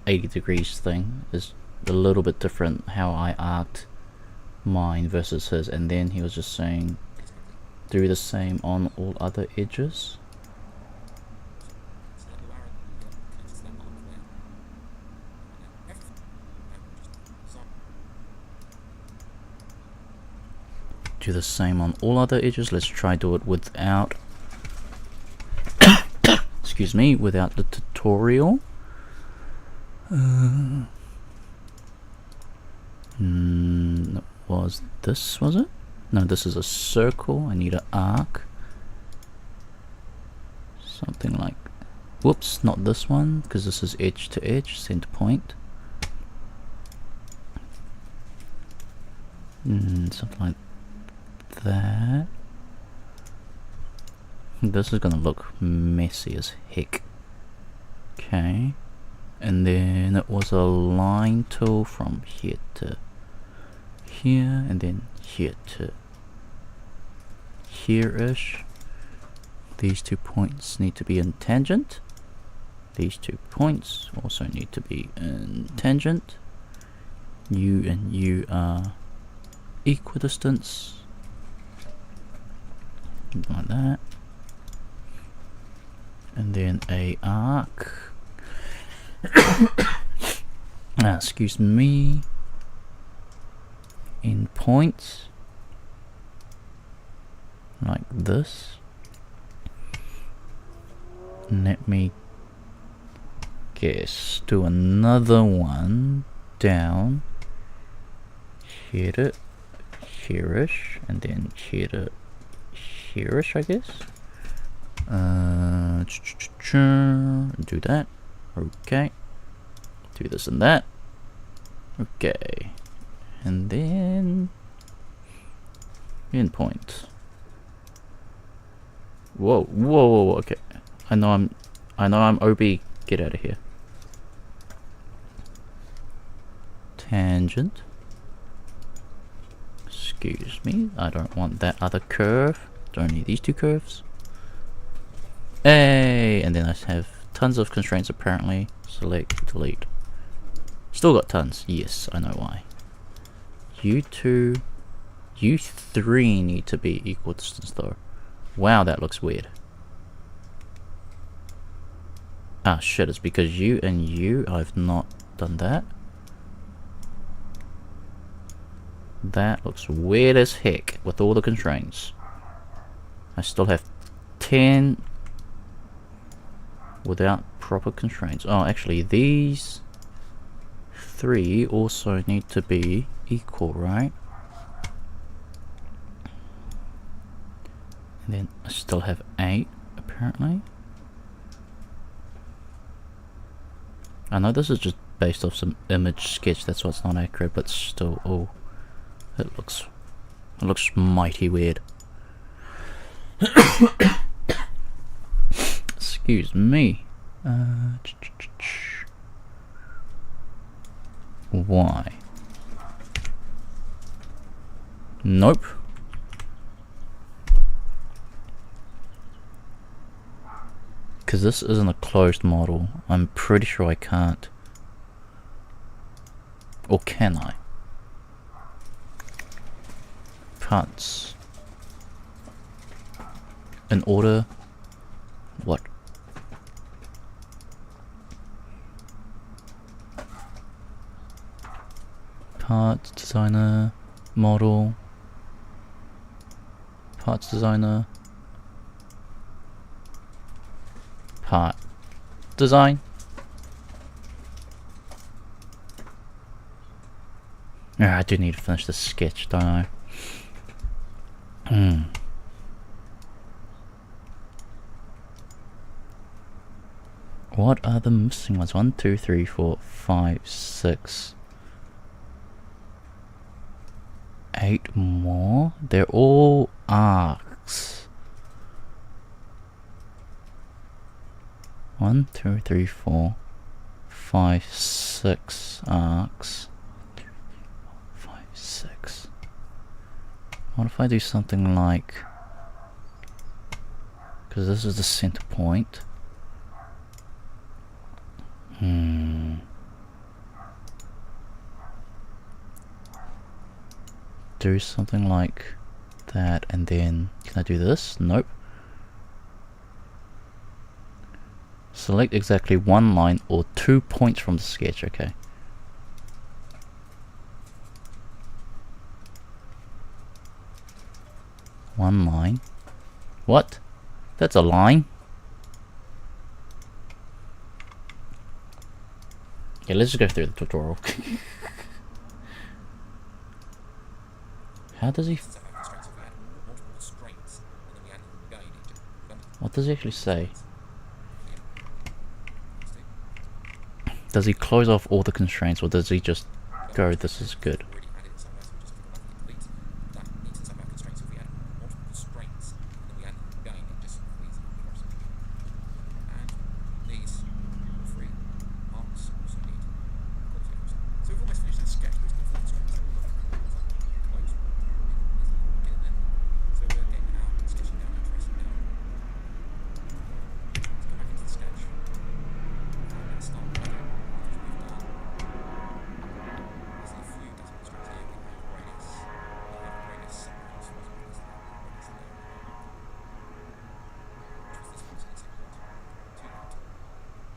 degrees thing. It's a little bit different how I arced mine versus his. And then he was just saying do the same on all other edges. Do the same on all other edges. Let's try do it without excuse me, without the tutorial. Was it? No, this is a circle. I need an arc. Something like... Whoops, not this one, because this is edge to edge, center point. Something like that. This is gonna look messy as heck. Okay. And then it was a line tool from here to here, and then here to here-ish. These 2 points need to be in tangent. These 2 points also need to be in tangent. You and you are equidistance. Like that. And then a arc. Excuse me. In points. Like this. Let me guess. Do another one down. Hit it. Here-ish. And then hit it. Here-ish, I guess. Do that. Okay. Do this and that. Okay. And then endpoint. Whoa, okay. I know I'm OB. Get out of here. Tangent. Excuse me. I don't want that other curve. Don't need these 2 curves. Hey, and then I have tons of constraints apparently. Select, delete. Still got tons. Yes, I know why. You 2, you 3 need to be equal distance though. Wow, that looks weird. Ah shit, it's because you and you, I've not done that. That looks weird as heck with all the constraints. I still have 10 without proper constraints. Oh, actually these 3 also need to be equal, right? And then I still have 8 apparently. I know this is just based off some image sketch, that's why it's not accurate, but still, oh, it looks mighty weird. Excuse me. Why? Nope. Because this isn't a closed model. I'm pretty sure I can't. Or can I? Parts. In order. What? Parts designer. Model. Parts designer. Part design. Yeah, I do need to finish this sketch, don't I? What are the missing ones? 1, 2, 3, 4, 5, 6, 8 more? They're all arcs. 1, 2, 3, 4, 5, 6 arcs. 5, 6. What if I do something like... because this is the center point. Do something like that, and then... can I do this? Nope. Select exactly one line or 2 points from the sketch. Okay. One line. What? That's a line. Yeah, let's just go through the tutorial. How does he... what does he actually say? Does he close off all the constraints, or does he just go, this is good?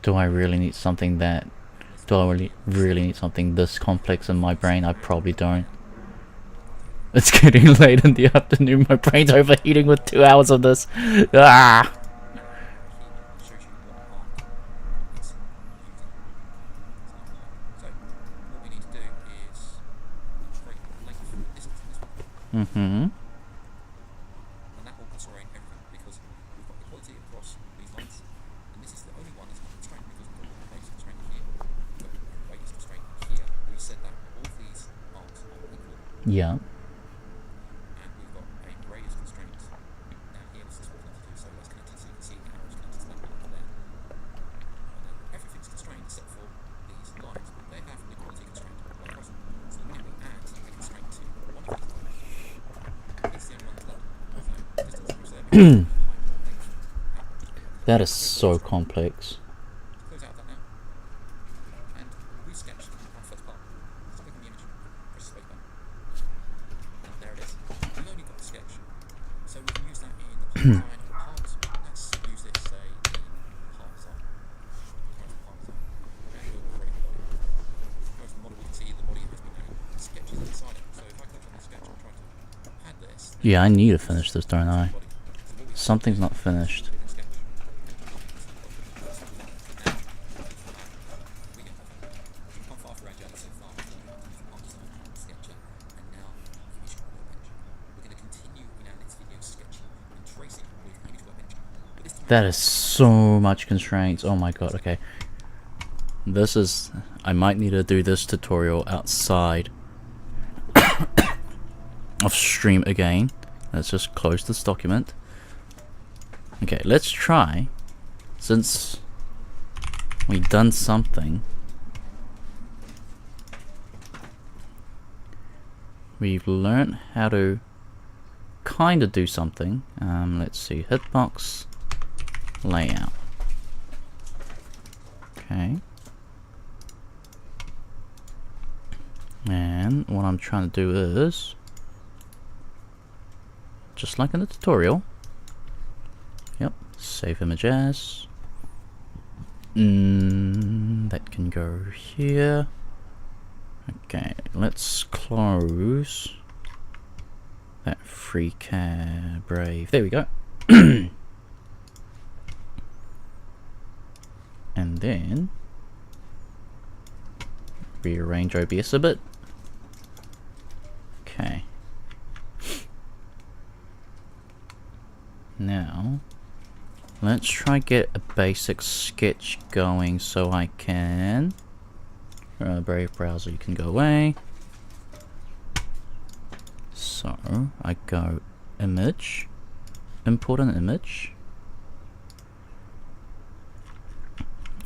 Do I really need something that... do I really need something this complex in my brain? I probably don't. It's getting late in the afternoon. My brain's overheating with 2 hours of this. Ah! Mm-hmm. Yeah. That is so complex. Yeah, I need to finish this, don't I? Something's not finished. That is so much constraints. Oh my god, okay. This is... I might need to do this tutorial outside of stream again. Let's just close this document. Okay, let's try, since we've done something. We've learned how to kind of do something. Let's see, hitbox layout. Okay. And what I'm trying to do is, just like in the tutorial, yep, save image as. That can go here. Okay, let's close that FreeCAD Brave. There we go. And then rearrange OBS a bit. Okay. Now let's try get a basic sketch going so I can Brave browser, you can go away. So I go image, import an image.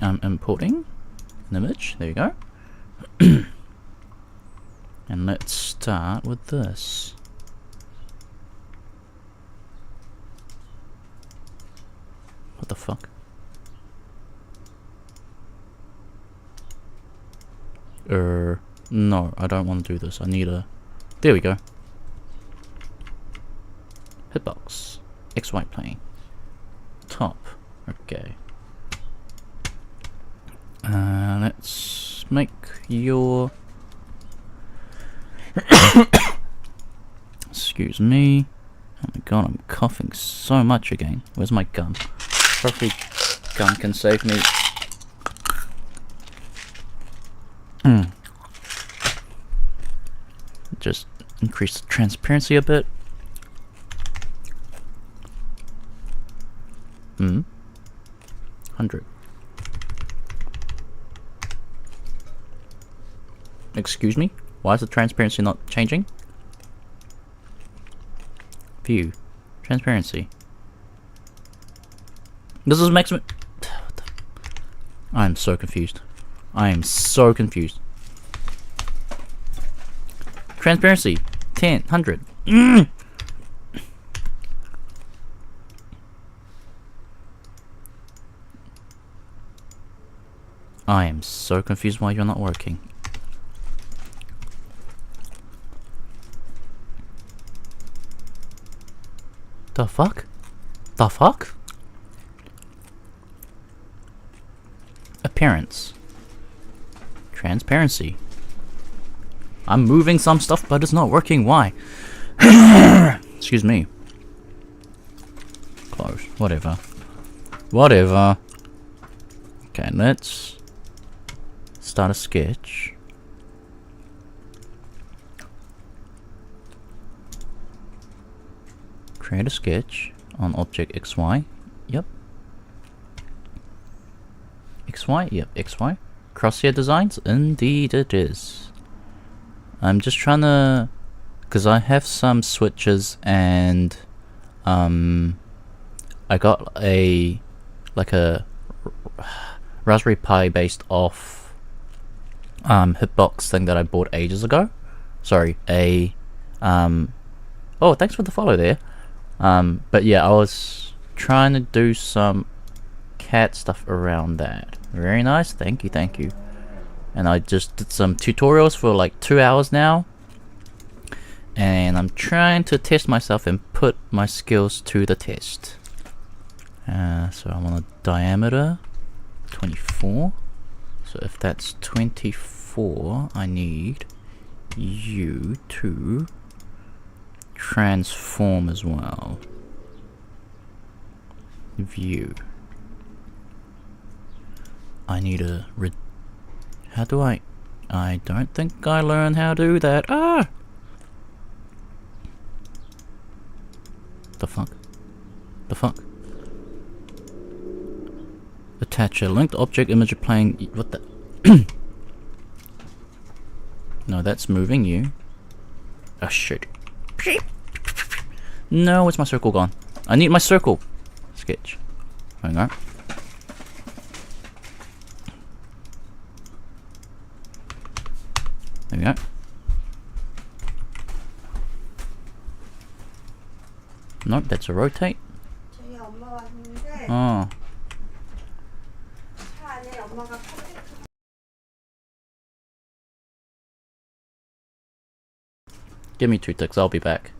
I'm importing an image, there you go. And let's start with this. What the fuck? No, I don't want to do this. I need a... There we go. Hitbox. XY plane. Top. Okay. Let's make your... Excuse me. Oh my god, I'm coughing so much again. Where's my gun? Hopefully gun can save me. Just increase the transparency a bit. 100. Excuse me? Why is the transparency not changing? View. Transparency. This is maximum. I'm so confused. I am so confused. Transparency. 10. 100. I am so confused why you're not working. The fuck? The fuck? Appearance. Transparency. I'm moving some stuff, but it's not working. Why? Excuse me. Close. Whatever. Whatever. Okay, let's start a sketch. Create a sketch on object XY. Yep. XY? Yep, XY. Crosshair designs? Indeed it is. I'm just trying to... because I have some switches and... I got a... like a... Raspberry Pi based off... hitbox thing that I bought ages ago. Sorry, a... oh, thanks for the follow there. But yeah, I was trying to do some cat stuff around that. Very nice, thank you, thank you. And I just did some tutorials for like 2 hours now. And I'm trying to test myself and put my skills to the test. So I want a diameter 24. So if that's 24, I need you to transform as well. View. I need a how do I don't think I learned how to do that. Ah! The fuck? The fuck? Attach a linked object image plane. What the? No, that's moving you. Oh shit. No, where's my circle gone? I need my circle. Sketch. Hang on. There we go. Nope, that's a rotate. Oh. Give me 2 ticks, I'll be back.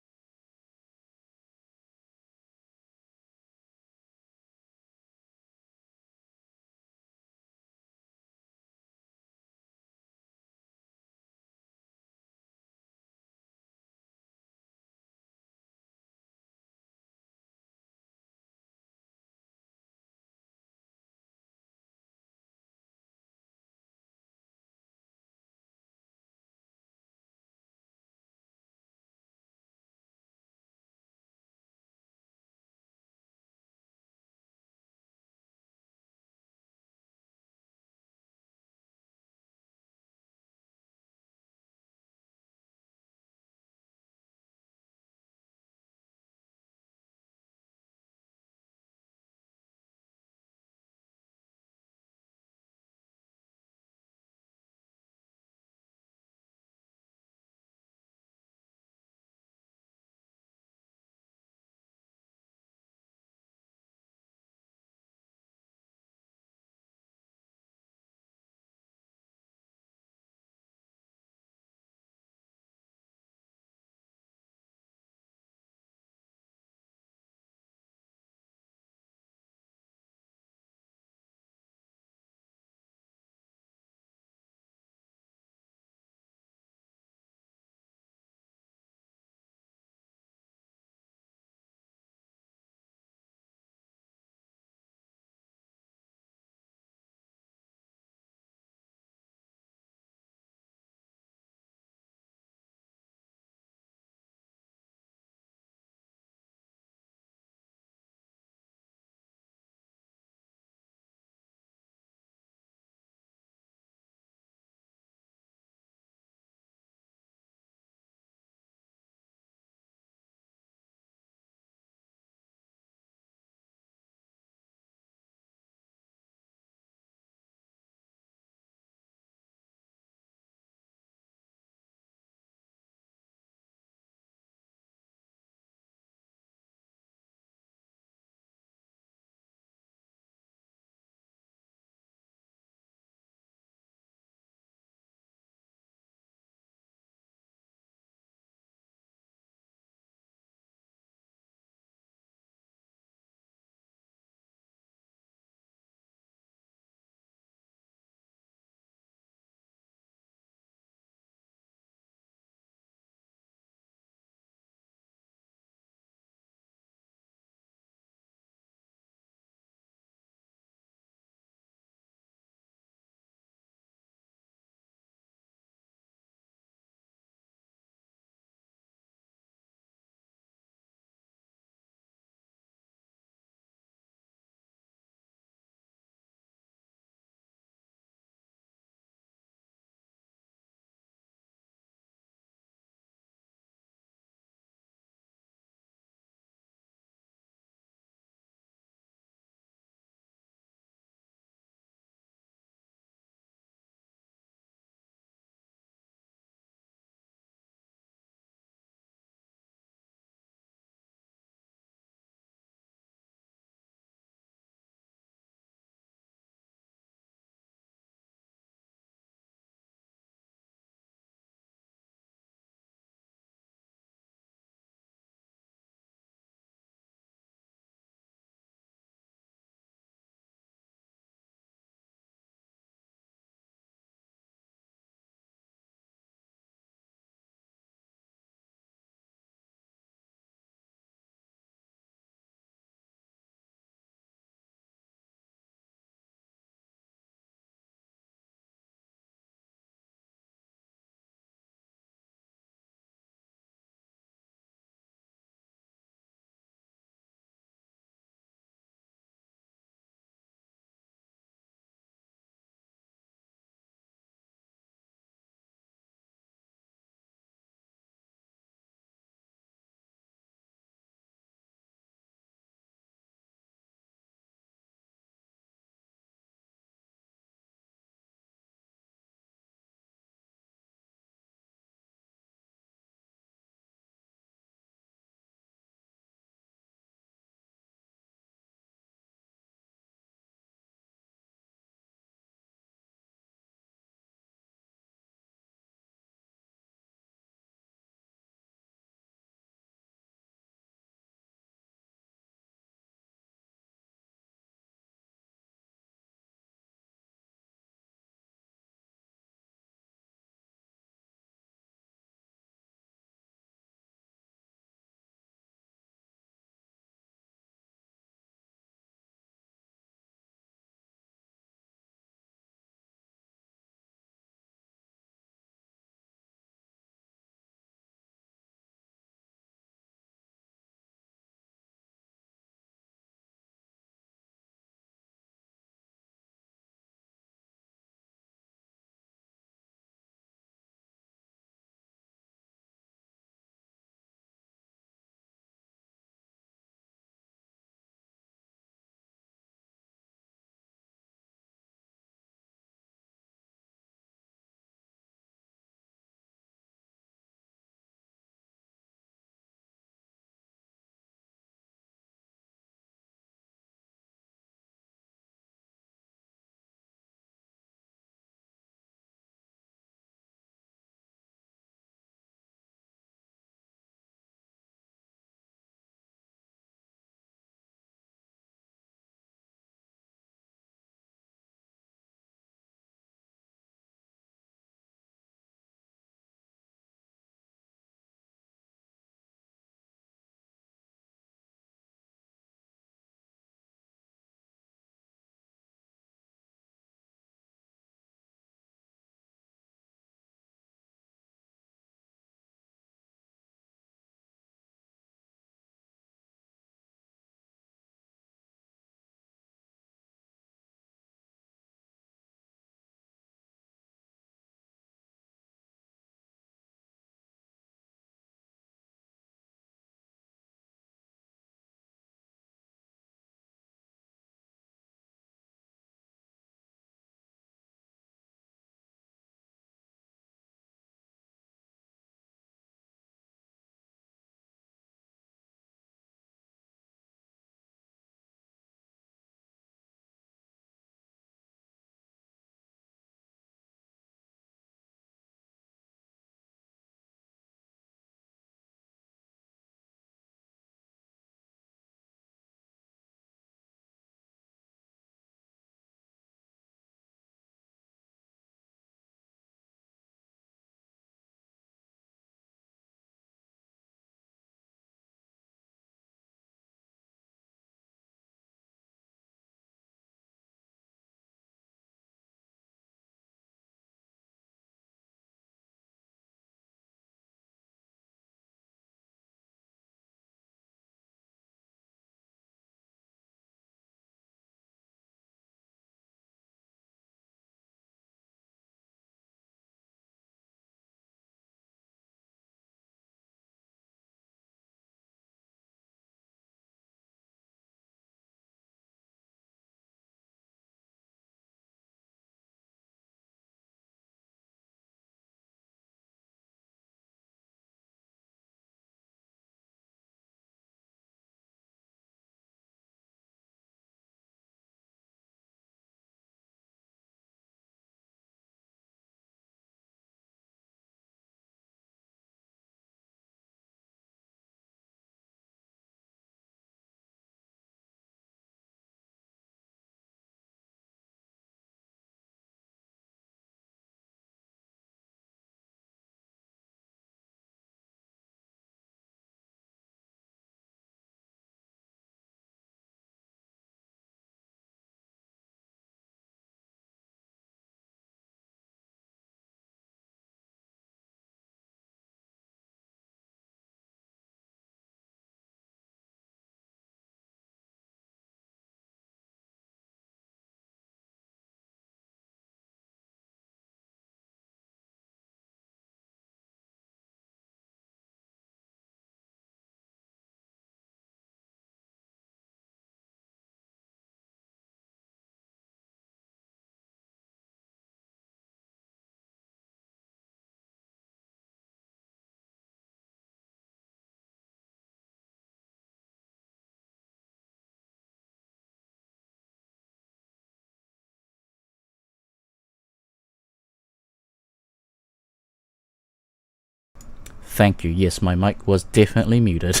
Thank you. Yes, my mic was definitely muted.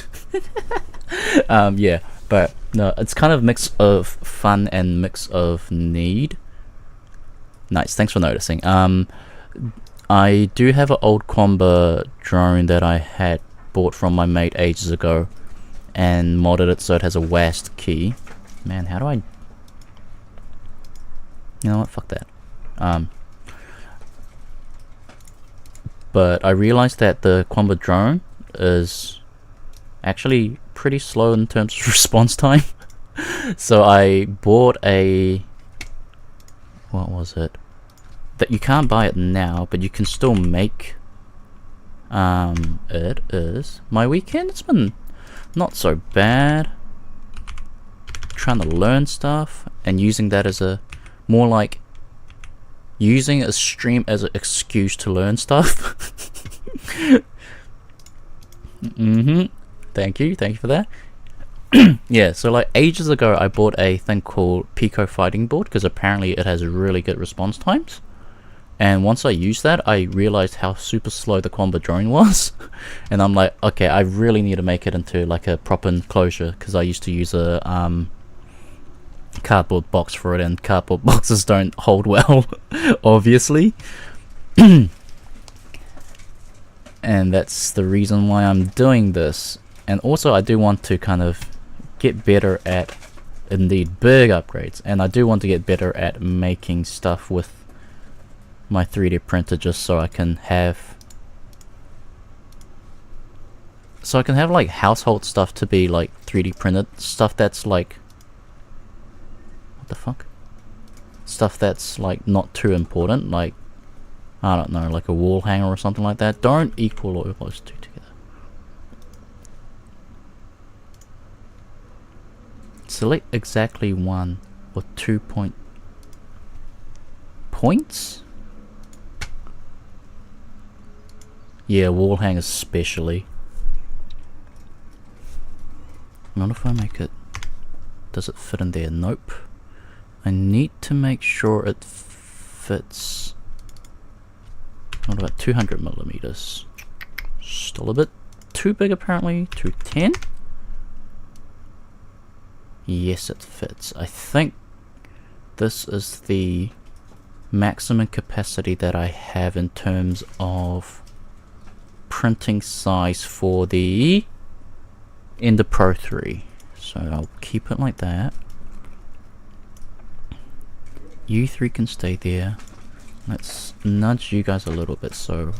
Yeah, but no, it's kind of mix of fun and mix of need. Nice, thanks for noticing. I do have an old Quamba drone that I had bought from my mate ages ago and modded it so it has a WASD key. Man, how do I... You know what, fuck that. But I realized that the Quamba drone is actually pretty slow in terms of response time. So I bought a... What was it? That you can't buy it now, but you can still make... It is... My weekend, it's been not so bad. Trying to learn stuff and using that as a... More like... Using a stream as an excuse to learn stuff. Thank you for that. Yeah, so like ages ago I bought a thing called Pico Fighting Board because apparently it has really good response times. And once I used that, I realized how super slow the Quamba drone was. And I'm like, okay, I really need to make it into like a proper enclosure because I used to use a cardboard box for it, and cardboard boxes don't hold well, obviously. And that's the reason why I'm doing this. And also I do want to kind of get better at indeed big upgrades, and I do want to get better at making stuff with my 3D printer just so I can have like household stuff to be like 3D printed stuff that's like, what the fuck? Stuff that's like not too important, like I don't know, like a wall hanger or something like that. Don't equal all those two together. Select exactly 1 or 2 points? Yeah, wall hangers especially. Not if I make it... Does it fit in there? Nope. I need to make sure it fits... What about 200 millimeters? Still a bit too big apparently. 210? Yes, it fits. I think this is the maximum capacity that I have in terms of printing size for the Ender Pro 3. So I'll keep it like that. You 3 can stay there. Let's nudge you guys a little bit so...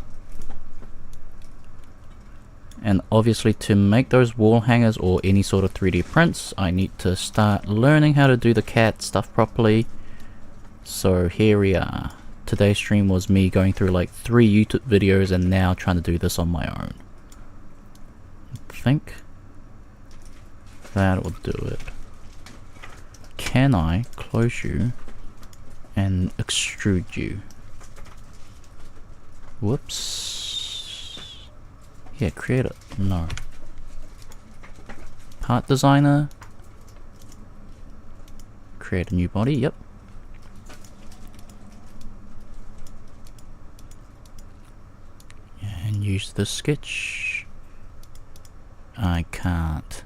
And obviously to make those wall hangers or any sort of 3D prints, I need to start learning how to do the CAD stuff properly. So here we are. Today's stream was me going through like 3 YouTube videos and now trying to do this on my own. I think that will do it. Can I close you and extrude you? Whoops. Yeah, create it. No. Part designer. Create a new body. Yep. And use the sketch. I can't.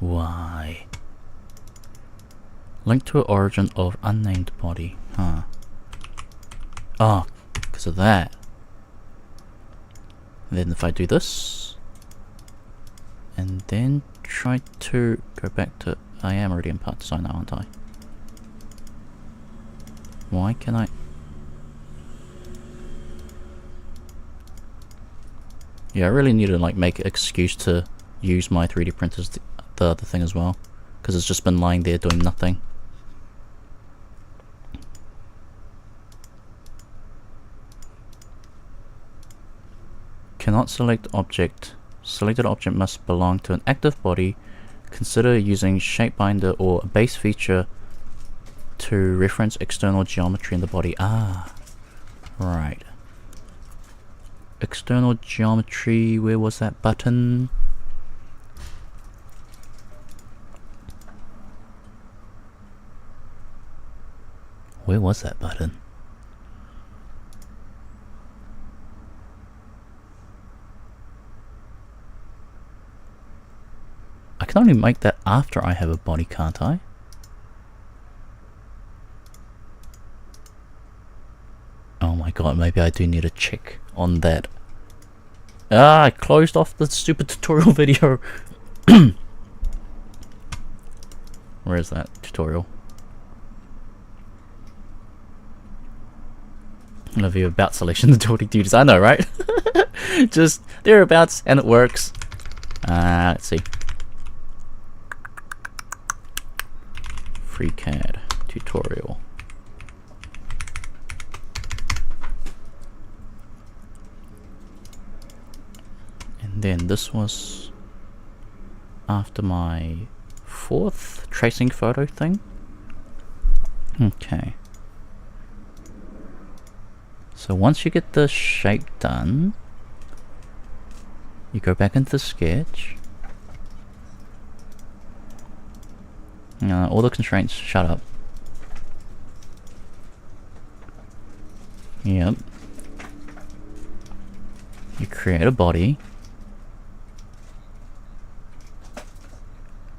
Why? Link to origin of unnamed body. Huh. Oh, because of that. And then if I do this, and then try to go back to... I am already in part design now, aren't I? Why can I... Yeah, I really need to like make an excuse to use my 3D printers, the other thing as well, because it's just been lying there doing nothing. Cannot select object. Selected object must belong to an active body. Consider using ShapeBinder or a base feature to reference external geometry in the body. Ah, right. External geometry, where was that button? Where was that button? can only make that after I have a body, can't I? Oh my god, maybe I do need a check on that. I closed off the stupid tutorial video. Where is that tutorial? I love you about selection the Geordie duties. I know, right? Just thereabouts, and it works. Let's see. FreeCAD tutorial. And then this was after my 4th tracing photo thing. Okay. So once you get the shape done, you go back into the sketch. All the constraints, shut up. Yep. You create a body.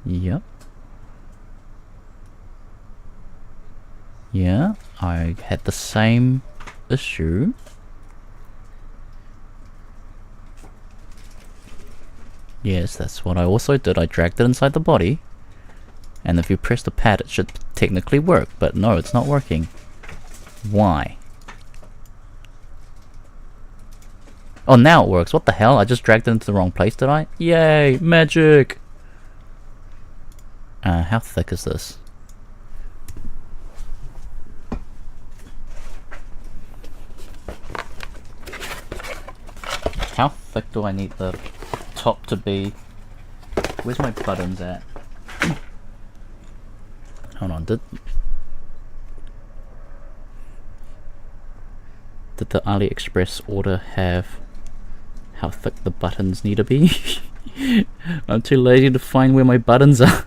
Yep. Yeah, I had the same issue. Yes, that's what I also did. I dragged it inside the body, and if you press the pad it should technically work, but no, it's not working. Why? Oh, now it works. What the hell? I just dragged it into the wrong place, did I? Yay, magic! How thick is this? How thick do I need the top to be? Where's my buttons at? Hold on, did the AliExpress order have how thick the buttons need to be? I'm too lazy to find where my buttons are.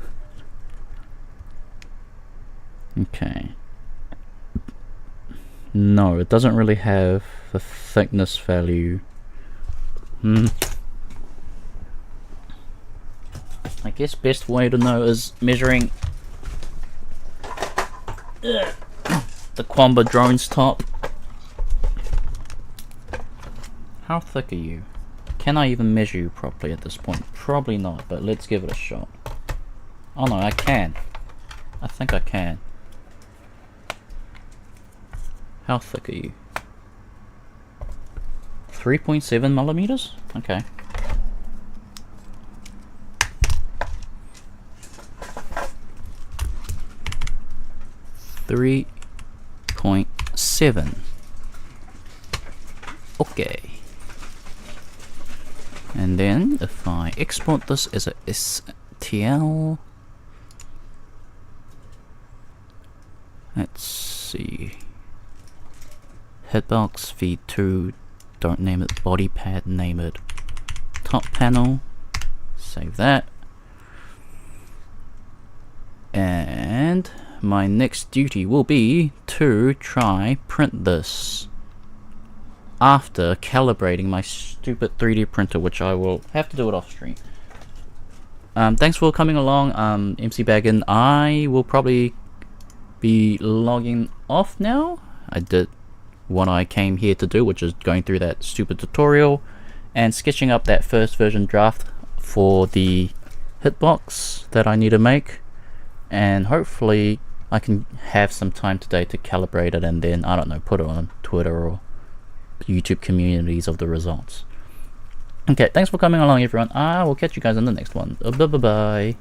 Okay. No, it doesn't really have the thickness value. I guess best way to know is measuring the Quamba drone's top. How thick are you? Can I even measure you properly at this point? Probably not, but let's give it a shot. Oh no, I can. I think I can. How thick are you? 3.7 millimeters? Okay. Three 0.7. Okay. And then if I export this as a STL, let's see. Hitbox v2, don't name it body pad, name it top panel. Save that. And my next duty will be to try print this after calibrating my stupid 3D printer, which I will have to do it off stream. Thanks for coming along, MC Baggin. I will probably be logging off now. I did what I came here to do, which is going through that stupid tutorial and sketching up that first version draft for the hitbox that I need to make, and hopefully I can have some time today to calibrate it and then, I don't know, put it on Twitter or YouTube communities of the results. Okay, thanks for coming along everyone. I will catch you guys in the next one. Bye bye bye.